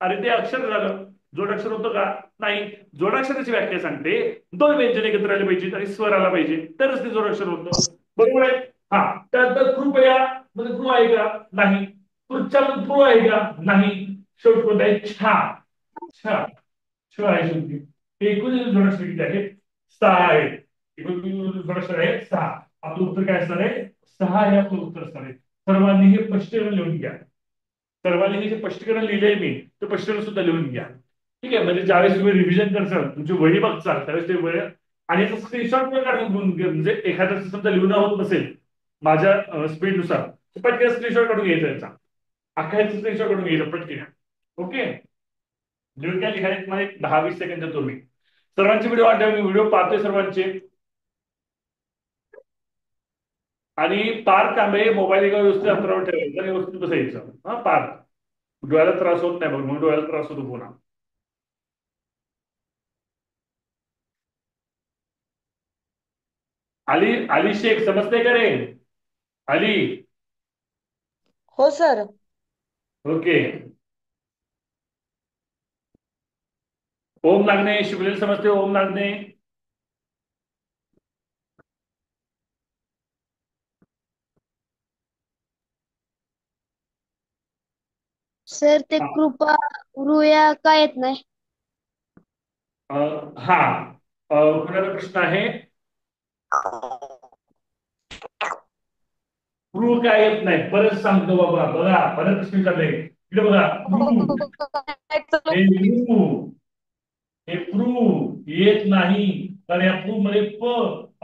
अरे ते अक्षर झालं. जोडाक्षर होतं का? नाही. जोडाक्षराची व्याख्या सांगते दोन व्यंजन एकत्र आले पाहिजेत आणि स्वर आला पाहिजे तरच ते जोडाक्षर होतं. बरोबर आहे. हा. त्यानंतर कृपया म्हणजे कृ आहे का? नाही. पुढच्या प्रू आहे का? नाही. शेवट कोणता आहे? छा. छा. छ आहे शेवटी. एकूण जोडाक्षर किती आहेत? 6 आहेत. एकूण जोडाक्षर आहेत 6. आपलं उत्तर काय असणार आहे? 6 हे आपलं उत्तर असणार आहे. सर्वांनी हे स्पष्टीकरण लिहून घ्या. सर्वांनी हे जे स्पष्टीकरण लिहिलंय मी ते स्पष्टीकरण सुद्धा लिहून घ्या. ठीक आहे. म्हणजे ज्यावेळेस तुम्ही रिव्हिजन करसाल तुमची वही बघचाल त्यावेळेस ते वही आणि याचा स्क्रीनशॉट पण काढून म्हणजे एखाद्या समजा लिहून होत नसेल माझ्या स्पीडनुसार पटकन स्क्रीनशॉट काढून घ्यायचा याचा. अख्खा स्क्रीनशॉट काढून घ्यायचा पटकन. ओके. लिहून घ्या. लिहायला तुम्हाला 10-20 सेकंद देतो मी. सर्वांचे व्हिडिओ आठवले. मी व्हिडिओ पाहतोय सर्वांचे. आणि पार्क कांबळे मोबाईल एका व्यवस्थित अंतरावर ठेवायचं आणि व्यवस्थित बसायचं. हा पार्क. डोळ्याला त्रास होत नाही बघ. मग डोळ्याला त्रास होतो पुन्हा. अली अली शेख समजते का रे? अली.
हो सर.
ओके. ओम नागणे शिवलेल समजते? ओम नागणे.
सर ते कृपा रुया का येत नाही?
हा. कुणाचा प्रश्न आहे? क्रू काय येत नाही. परत सांगतो बाबा. बघा परत प्रश्न विचारले इकडे बघा. क्रू हे क्रू हे प्रू येत नाही. कारण या प्रू मध्ये प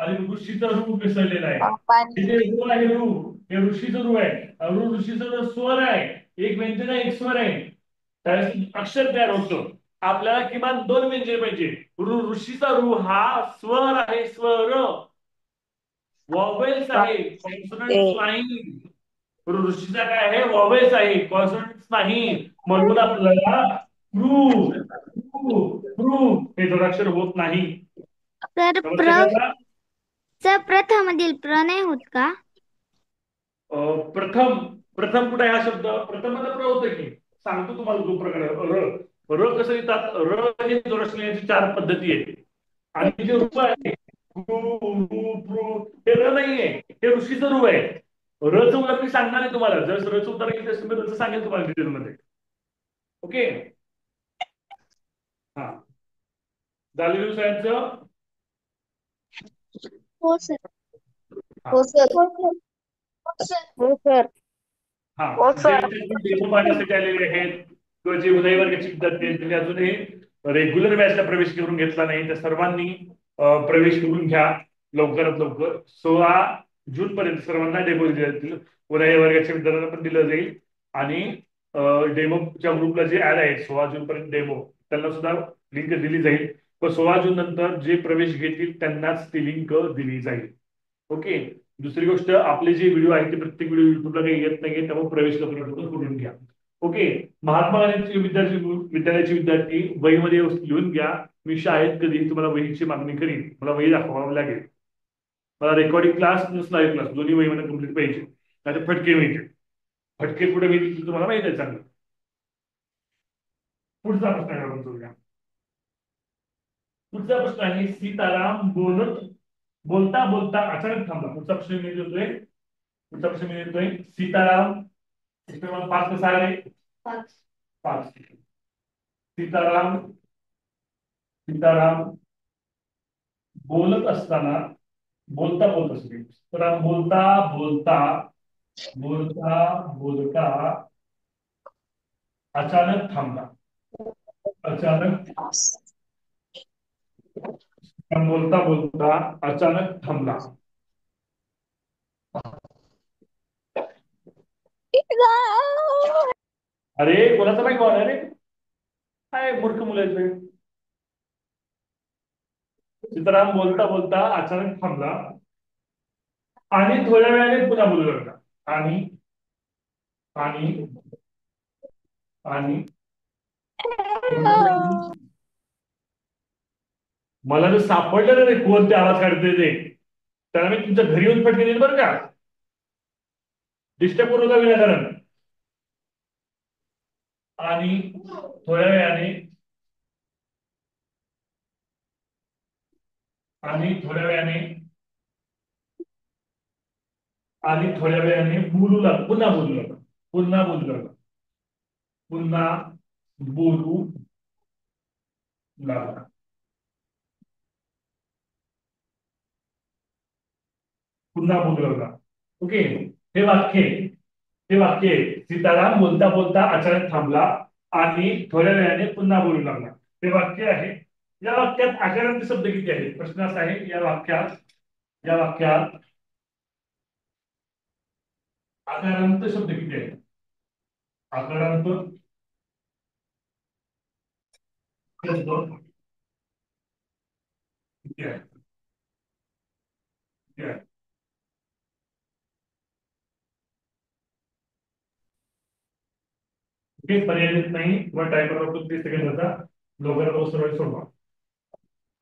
आणि ऋषीचा रूप मिसळलेला आहे. हे जे ऋ आहे ऋ हे ऋषीचं ऋ आहे. ऋषीचं स्वर आहे. एक व्यंजन आहे एक स्वर आहे. त्यावेळेस अक्षर तयार होतं. आपल्याला किमान दोन व्यंजन पाहिजे. ऋषीचा ऋ हा स्वर आहे. स्वर वॉवेल्स आहे. कॉन्सोनंट्स नाही. ऋषीचा काय आहे? वॉवेल्स आहे. कॉन्सोनंट्स नाही. म्हणून आपल्याला प्रू प्रू प्रू हे जोडाक्षर होत नाही.
सर प्रथममधील प्र नाही होत का?
प्रथम. प्रथम कुठे आहे हा शब्द? प्रथम प्र होतं की. सांगतो तुम्हाला दोन प्रकार. र कसं येतात? र हे जोडाक्षर लिहायची 4 पद्धती आहेत. आणि जे रूप आहे हे र नाहीये. हे ऋषीचं रूप आहे. रचं उदाहरण मी सांगणार आहे तुम्हाला. जर रचं उदाहरण घेतलं असेल मी रचं सांगेल तुम्हाला डिटेलमध्ये. ओके. हा. झालेलं सगळ्यांचं?
हो सर.
हा.
हो सर. हो सर.
हा.
हो
जे
सर.
डेमो पाहण्यासाठी आलेले आहेत किंवा जे उदय वर्गाचे विद्यार्थी आहेत त्यांनी अजूनही रेग्युलर बॅचला प्रवेश करून घेतला नाही त्या सर्वांनी प्रवेश करून घ्या लवकरात लवकर. 16 जून पर्यंत सर्वांना डेमो दिले जातील. उदय वर्गाच्या विद्यार्थ्यांना पण दिलं जाईल आणि डेमोच्या ग्रुपला जे ऍड आहेत 16 जून पर्यंत डेमो त्यांना सुद्धा लिंक दिली जाईल. पण 16 जून नंतर जे प्रवेश घेतील त्यांनाच ती लिंक दिली जाईल. ओके. दुसरी गोष्ट आपले जे व्हिडिओ आहेत ते प्रत्येक व्हिडिओ युट्यूबला काही येत नाहीये त्यामुळे प्रवेश करून घ्या. ओके. महात्मा गांधी विद्यालयाचे विद्यार्थी वहीमध्ये लिहून घ्या. मी शाळेत कधी तुम्हाला वहीची मागणी करीन मला वही दाखवावी लागेल. मला recording class plus live class दोन्ही महिन्यात कम्प्लीट पाहिजे, नाही फटके मिळते. फटके पुढे मिळतील तुम्हाला माहिती आहे चांगलं. पुढचा प्रश्न आहे आपण करूया. पुढचा प्रश्न आहे, सीताराम बोलता बोलता अचानक थांबला. पुढचा प्रश्न मी देतोय. पुढचा प्रश्न मी देतोय. सीताराम, पाच कसा आहे? पाच. पाच. सीताराम सीताराम बोलत असताना, बोलता बोलता सीताराम बोलता बोलता बोलता बोलता अचानक थांबला. अचानक बोलता बोलता अचानक थांबला. अरे कोणाचा नाही कॉल? अरे काय मूर्ख मुलं आहेत रे. सीताराम बोलता बोलता अचानक थांबला आणि थोड्या वेळाने पुन्हा बोलू लागला. आणि आणि आणि मला जर सापडलं ना रे कोणते आवाज काढते ते, त्याला मी तुमच्या घरी येऊन फटके देईन बरं का. डिस्टर्ब करू नका विनाकारण. आणि थोड्या वेळाने आणि थोड्या वेळाने आणि थोड्या वेळाने बोलू लागला. पुन्हा बोलू लागला. पुन्हा बोलू लागला. पुन्हा बोलू लागला. पुन्हा बोलू लागला. ओके. हे वाक्य सीताराम बोलता बोलता अचानक थांबला आणि थोड्या वेळाने पुन्हा बोलू लागला. ते वाक्य आहे. या वाक्यात आकारांत शब्द किती आहेत? प्रश्न असा आहे, या वाक्यात आकारांत शब्द किती आहेत? आकारांत शब्द किती आहेत? किती आहेत? ओके, पर्याय नाही व टायमर वापरून 30 सेकंदाचा लवकरात लवकर सोडवा.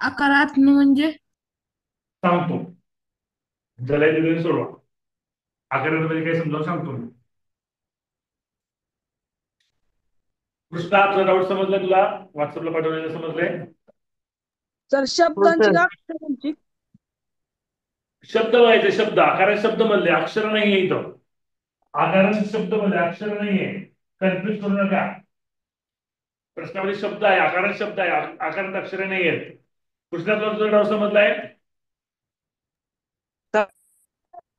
आकारात म्हणजे
सांगतो, जलाय सोडवा. आकारांत म्हणजे काय समजावून सांगतो मी. कृष्णा, तुझा डाऊट समजलाय? तुला व्हॉट्सअपला पाठवलेलं समजलंय?
सर शब्दांची अक्षरांची
शब्द व्हायचे, शब्द. आकारात शब्द म्हणले, अक्षर नाहीये इथं. आकारात शब्द म्हणले, अक्षर नाहीये. कन्फ्युज करू नका. प्रश्नामध्ये शब्द आहे, आकारात शब्द आहे, आकारात अक्षर नाही आहेत. कृष्णा, तुझा डाऊट समजलाय?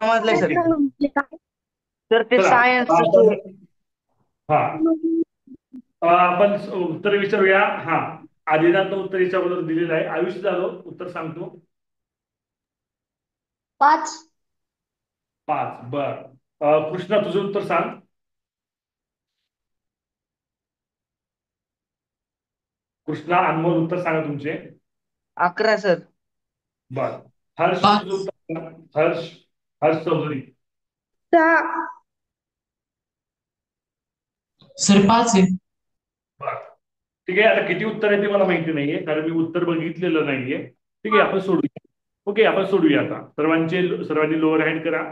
समजलंय सर.
सर
ते
चला,
सायन्स
हा आपण उत्तर विचारूया. हा, आदिनाथ उत्तर याच्या अगोदर दिलेलं आहे. आयुष्य झालं उत्तर सांगतो.
पाच.
पाच. बर. कृष्णा, तुझं उत्तर सांग. कृष्णा, अनमोल उत्तर सांगा तुमचे.
11 सर.
बर. हर्ष, तुझं उत्तर सांग. हर्ष हर्ष चौधरी.
सर 5 आहे.
बर, ठीक आहे. आता किती उत्तर आहे ते मला माहिती नाहीये, कारण मी उत्तर बघितलेलं नाहीये. ठीक आहे, आपण सोडूया. ओके, आपण सोडूया. आता सर्वांनी लोअर हँड करा.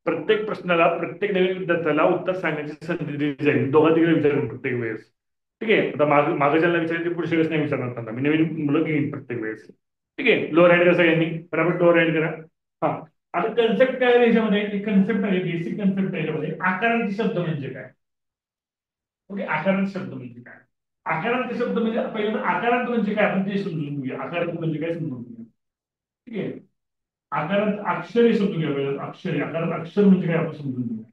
प्रत्येक प्रश्नाला, प्रत्येक नवीन विद्यार्थ्याला उत्तर सांगण्याची संधी दिली जाईल. दोघा तिकडे विचारून प्रत्येक वेळेस. ठीक आहे. आता मागे ज्यांना विचारायचे पुढच्या वेळेस नाही विचारणार त्यांना मी. नवीन मुलं घेईन प्रत्येक वेळेस. ठीक आहे. लोअर हँड करा सगळ्यांनी. बरोबर, लोअर हँड करा. हा, आता कन्सेप्ट काय आहे याच्यामध्ये? कन्सेप्ट आहे, बेसिक कन्सेप्ट आहे याच्यामध्ये. आकारांचे शब्द म्हणजे काय? ओके, आकारांत शब्द म्हणजे काय? आकारांत शब्द म्हणजे पहिल्यांदा आकारांत म्हणजे काय आपण ते समजून घेऊया. आकारांत म्हणजे काय समजून घेऊया. ठीक आहे. आकारांत अक्षरे समजून घ्या पहिल्यांदा. अक्षरे, आकारांत अक्षर म्हणजे काय आपण समजून घेऊया.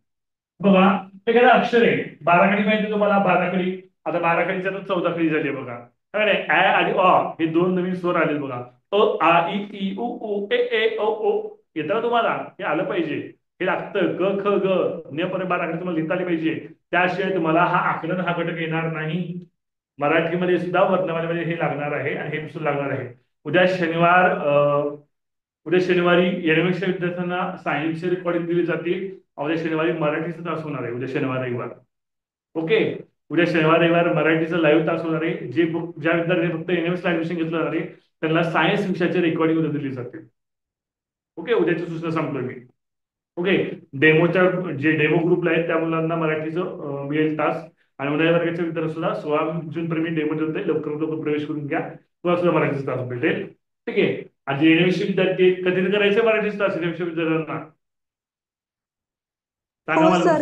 बघा, एखादं अक्षर आहे. बाराखडी माहिती तुम्हाला? बाराखडी. आता बाराखडीच्या तर 14 खडी झाली आहे बघा. काय ऍ आणि अ हे दोन नवीन स्वर आले बघा. अ आ इ ई उ ऊ ए ए ओ ओ येतं ना तुम्हाला? हे आलं पाहिजे. हे लागतं. क ख ग ने पर्यंत बाराखडी तुम्हाला लिहिता आली पाहिजे. त्याशिवाय तुम्हाला हा आकलन हा घटक येणार नाही. मराठीमध्ये सुद्धा वर्णमालेमध्ये हे लागणार आहे आणि हे सुद्धा लागणार आहे. उद्या शनिवारी एनएमएसच्या विद्यार्थ्यांना सायन्सची रेकॉर्डिंग दिली जाते. उद्या शनिवारी मराठीचा तास होणार आहे. उद्या शनिवार रविवार. ओके, उद्या शनिवार रविवार मराठीचा लाईव्ह तास होणार आहे. ज्या विद्यार्थ्यांनी फक्त एनएमएसला ऍडमिशन घेतलं जाणार आहे त्यांना सायन्स विषयाची रेकॉर्डिंग उद्या दिली जाते. ओके, उद्याची सूचना सांगतोय मी. ओके. डेमोच्या जे डेमो ग्रुपला आहेत त्या मुलांना मराठीचं मिळेल तास. आणि उद्या वर्गाच्या विद्यार्थी सुद्धा 16 जून पर्यंत डेमो होते, लवकर लवकर प्रवेश करून घ्या, तुला सुद्धा मराठीचा तास भेटेल. ठीक आहे. आणि येण्याविषयी विद्यार्थी आहेत, कधी करायचं मराठीचा तास येण्याविषयी विद्यार्थ्यांना सांगा
हो
मला.
सर.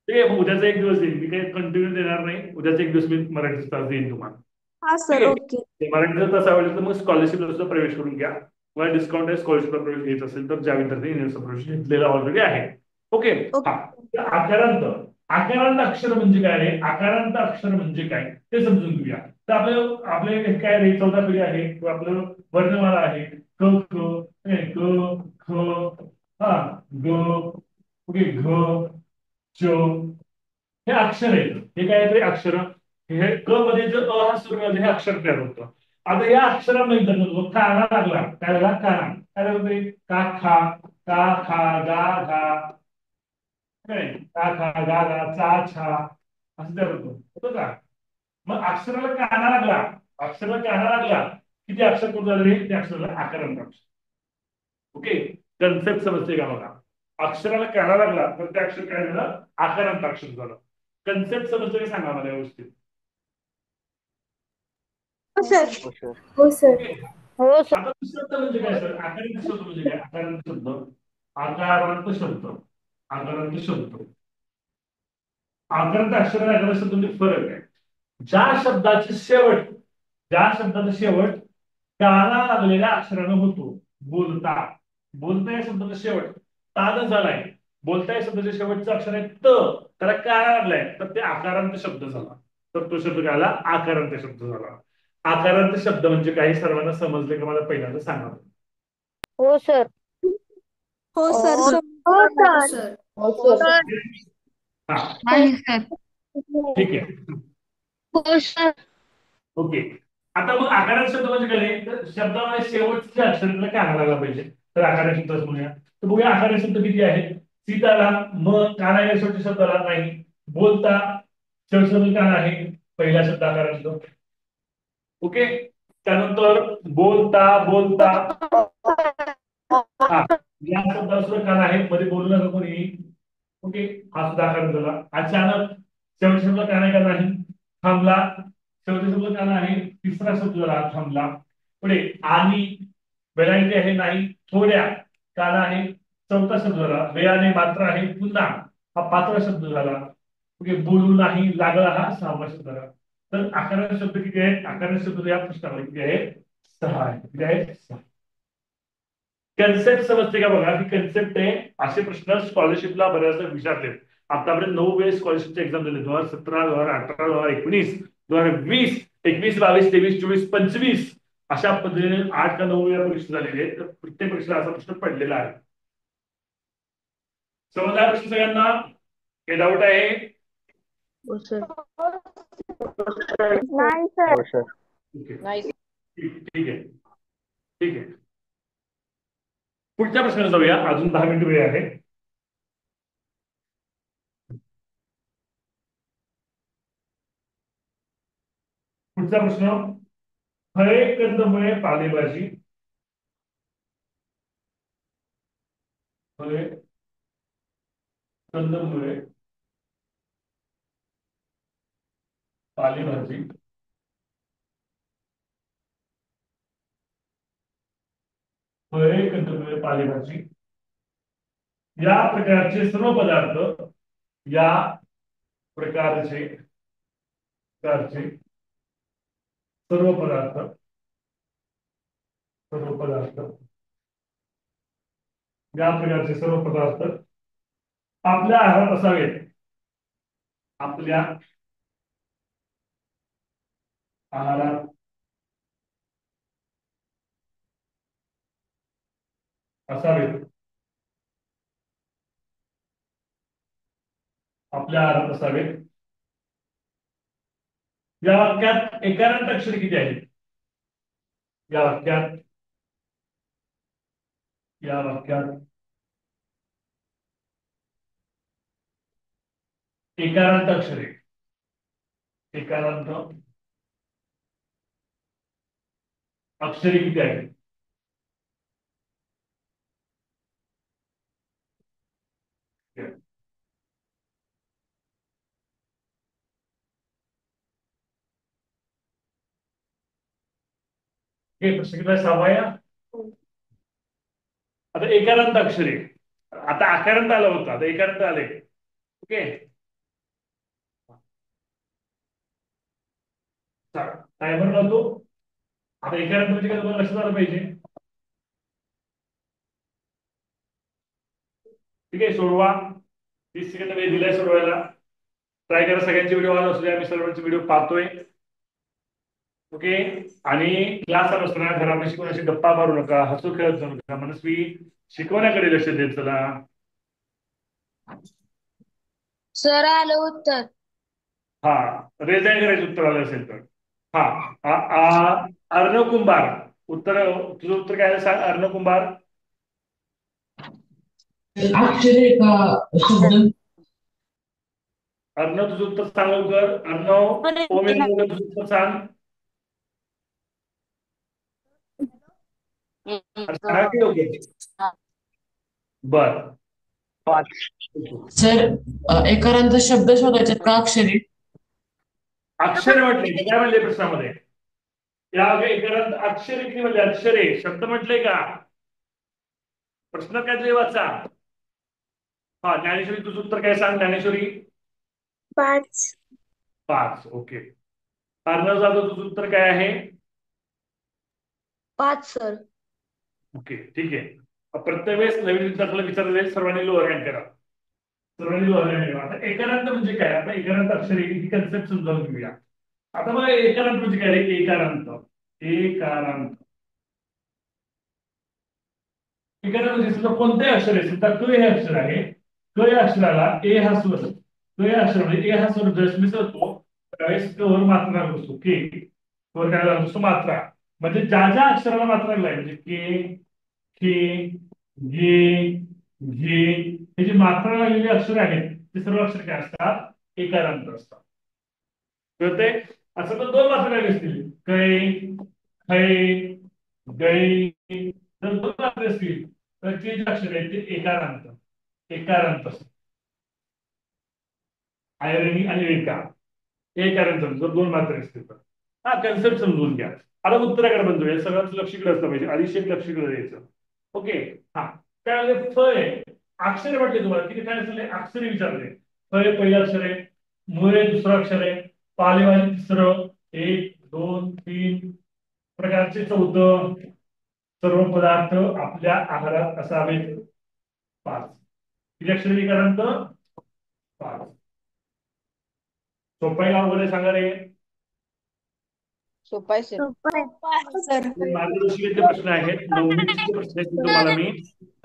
ठीक आहे, मग उद्याचा एक दिवस देईल मी, काही कंटिन्यू देणार नाही. उद्याचा एक दिवस मी मराठीचा तास देईन तुम्हाला.
हा
ठीक
सर,
आहे.
ओके.
ते मराठीचा तास आवडला तर मग स्कॉलरशिपला सुद्धा प्रवेश करून घ्या. तुम्हाला डिस्काउंट आहे स्कॉलरशिपला प्रवेश घ्यायचा असेल तर, ज्या विद्यार्थी युनिव्हर्सिटी प्रवेश घेतलेला ऑलरेडी आहे. ओके. हा.
ओके.
आकारांत आकारांत अक्षर म्हणजे काय आहे, आकारांत अक्षर म्हणजे काय ते समजून घेऊया. तर आपलं आपले काय रे 14 पिढी आहे किंवा आपलं वर्णमाला आहे. क क क ख हा ग, ओके, घ च, हे अक्षर आहेत. हे काय आहे अक्षर. हे क मध्ये जर अ हा सुरू झाला हे अक्षर तयार होतं. आता या अक्षरामध्ये काना लागला, काय लागला काना, काय होते का खा, का खा गा घा, काय का खा गा गा चा छा, असं तयार होतं का. मग अक्षराला काना लागला, अक्षराला काना लागला किती अक्षर कोण झाले ते अक्षराला आकारांत अक्षर. ओके. कन्सेप्ट समजते का बघा. अक्षराला काना लागला तर ते अक्षर काय झालं, आकारांत अक्षर झालं. कन्सेप्ट समजते का सांगा मला व्यवस्थित.
हो सर.
हो सर.
ओके.
हो सर.
आता शब्द म्हणजे काय सर, आकारांत शब्द म्हणजे काय, आकारांत शब्द, आकारांत शब्द, आकारांत शब्द, आकारांत अक्षर आणि आकारांत शब्द म्हणजे फरक आहे. ज्या शब्दाचे शेवट, ज्या शब्दाचा शेवट काना लागलेल्या अक्षरानं होतो. बोलता, बोलता या शब्दाचा शेवट तान झालाय, बोलता या शब्दाच्या शेवटचं अक्षर आहे त, त्याला काना लागलाय तर ते आकारांत शब्द झाला. तर तो शब्द काय आला, आकारांत शब्द झाला. आकारांत शब्द म्हणजे काही सर्वांना समजले का मला पहिल्यांदा सांगा.
हो सर.
हो सर.
हो सर. हो सर.
हा.
नाही सर.
ठीक आहे.
हो सर.
ओके. आता मग आकारांत शब्द म्हणजे काय, तर शब्दामध्ये शेवटचे अक्षर त्याला काना लागला पाहिजे, तर आकारांत शब्द असं म्हणूया. तर बघूया आकारांत शब्द किती आहेत. सीताला म काना या शेवटच्या शब्दाला नाही. बोलता शेवट शब्द काना आहे, पहिला शब्द आकारांत शब्द. ओके. त्यानंतर बोलता बोलता, हा या शब्दाला सुद्धा काना आहे, मध्ये बोलू नका कोणी. ओके. हा सुद्धा आकारांत झाला. अचानक शेवट शब्द काना का नाही. थांबला शेवटी शब्द काना आहे, तिसरा शब्द झाला थांबला. पुढे आणि व्हेरायटी आहे नाही, थोड्या काना आहे, चौथा शब्द झाला. वेळाने मात्र आहे पुन्हा, हा पाचवा शब्द झाला. ओके. बोलू नाही लागला हा सहावा शब्द झाला. तर आकारांत शब्द किती आहेत, आकारांत शब्द या प्रश्नामध्ये किती आहेत, 6 आहेत. किती आहेत, 6. कन्सेप्ट समजते का बघा, ही कन्सेप्ट आहे. असे प्रश्न स्कॉलरशिपला बऱ्याचदा विचारले. आतापर्यंत 9 वेळेस स्कॉलरशिपचे एक्झाम दिले, 2017, 2018, 2019, 2020, 21, 22, 23, 24, 25 अशा पद्धतीने 8 का 9 वेळा परीक्षा झालेली आहे. तर प्रत्येक परीक्षेला असा प्रश्न पडलेला आहे. समजला प्रश्न सगळ्यांना, हे डाऊट आहे.
हो सर. नाही सर.
नाही. ठीक आहे, ठीक आहे. पुढच्या प्रश्नाला जाऊया, अजून 10 मिनिट वेळ आहे. पुढचा प्रश्न, फळे कंदमुळे पालेभाजी, फळे कंदमुळे पालेभाजी, फळे कंदमुळे पालेभाजी या प्रकारचे सर्व पदार्थ, या प्रकारचे सर्व पदार्थ, सर्व पदार्थ, या प्रकारचे सर्व पदार्थ आपल्या आहारात असावेत, आपल्या आहारात असावेत, आपल्या आहारात असावेत. या वाक्यात एकारांत अक्षर किती आहेत, या वाक्यात, या वाक्यात एकारांत अक्षरे, एकारांत अक्षरे किती आहेत. प्रश्न किती सहावा आहे. आता एकारांत अक्षरे, आता आकारांत आलं होतं, आता एकारांत आले. ओके, टायमर लावतो. आता एकारांत म्हणजे काय तुम्हाला लक्षात आलं पाहिजे. ठीक आहे, सोडवा. 30 सेकंद वेळ दिलाय सोडवायला. ट्राय करा, सगळ्यांचे व्हिडिओ ऑन असू द्या, मी सर्वांचे व्हिडिओ पाहतोय. ओके, आणि क्लास चालू असताना घरापाशी कोणाशी गप्पा मारू नका, हसू खेळत जाऊ नका, मनस्वी शिकवण्याकडे लक्ष देत चला.
सर आलं उत्तर.
हा, रेज आहे करायचं उत्तर आलं असेल तर. हा, अर्णव कुंभार, उत्तर, तुझं उत्तर काय आहे सांग अर्णव कुंभार.
अक्षरे का शब्द?
अर्णव तुझं उत्तर सांग लवकर. अर्णव ओमेन, तुझं उत्तर सांग. सांगा की लवकर. बर,
सर एकारांत शब्द शोधायचे का अक्षरे?
अक्षर म्हटले काय म्हणले प्रश्नामध्ये. या एकारांत अक्षरे किती म्हणले, अक्षरे शब्द म्हटले का प्रश्न काय तुझे वाचा. हा, ज्ञानेश्वरी तुझं उत्तर काय सांग ज्ञानेश्वरी.
5.
5. ओके, अर्णव जाधव तुझं उत्तर काय आहे.
5 सर.
ओके, ठीक आहे. प्रत्येक वेळेस नवीन विद्यार्थ्याला विचारले सर्वांनी लोअर हँड करा, सर्वांनी लोअर हँड करा. आता एकारांत म्हणजे काय, आता एकारांत अक्षरे ही कन्सेप्ट समजावून घेऊया. आता बघा एकारांत म्हणजे काय रे, एकारांत. एकारांत एकारांत म्हणजे समजा कोणतेही अक्षर आहे, समजा क हे अक्षर आहे, क या अक्षराला ए हा स्वर, क या अक्षर म्हणजे ए हा स्वर जस मिसळतो त्यावेळेस क वर मात्रा बसतो, के वर काय बसतो मात्रा. म्हणजे ज्या ज्या अक्षराला मात्रा लागलाय म्हणजे के, गे, घे, हे जे मात्रा लागलेली अक्षर आहेत ते सर्व अक्षर काय असतात, एकारांत असतात. कळते. असं तर 2 मात्रा काय असतील, कै, खै, गै. जर 2 मात्रा असतील तर ते जे अक्षर आहेत ते एकारांत, एकारांत असतात. ऐरणी आणि एका एकारांत जर 2 मात्रा असतील तर. हा, कन्सेप्ट समजून घ्या. आता उत्तराकडे बनतोय, सगळ्यात लक्ष इकडे असलं पाहिजे, आधी लक्ष इकडे द्यायचं. ओके, हा, काय म्हणजे फय अक्षरे म्हटले तुम्हाला किती काय असले अक्षरे विचारले. फय पहिलं अक्षर आहे, मुळे दुसरं अक्षर आहे, पालेवाली तिसरं, 1, 2, 3 प्रकारचे चौथं. सर्व पदार्थ आपल्या आहारात असावेत. 5. किती अक्षरे एकारांत, 5. सोपं आहे अवघड आहे सांगा रे.
सोपा आहे सर.
मार्गदर्शकाचे प्रश्न आहेत, 9वीचे प्रश्न आहेत, तुम्हाला मी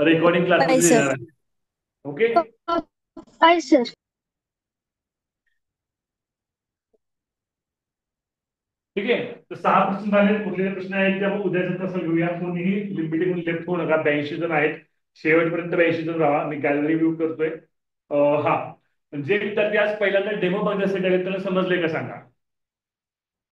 रेकॉर्डिंग क्लासमध्ये
सर.
देणार आहे. ओके,
काय सर.
ठीक आहे. तर 6 प्रश्न झाले. कुठले प्रश्न आहेत ते आपण उद्याचा तासाला घेऊया. कोणीही लिमिटिंग लेफ्ट होऊ नका. 82 जण आहेत, शेवटपर्यंत 82 जण राहा. मी गॅलरी व्ह्यू करतोय. हा, जे विद्यार्थी आज पहिल्यांदा डेमो बघण्यासाठी आले त्यांना समजले का सांगा.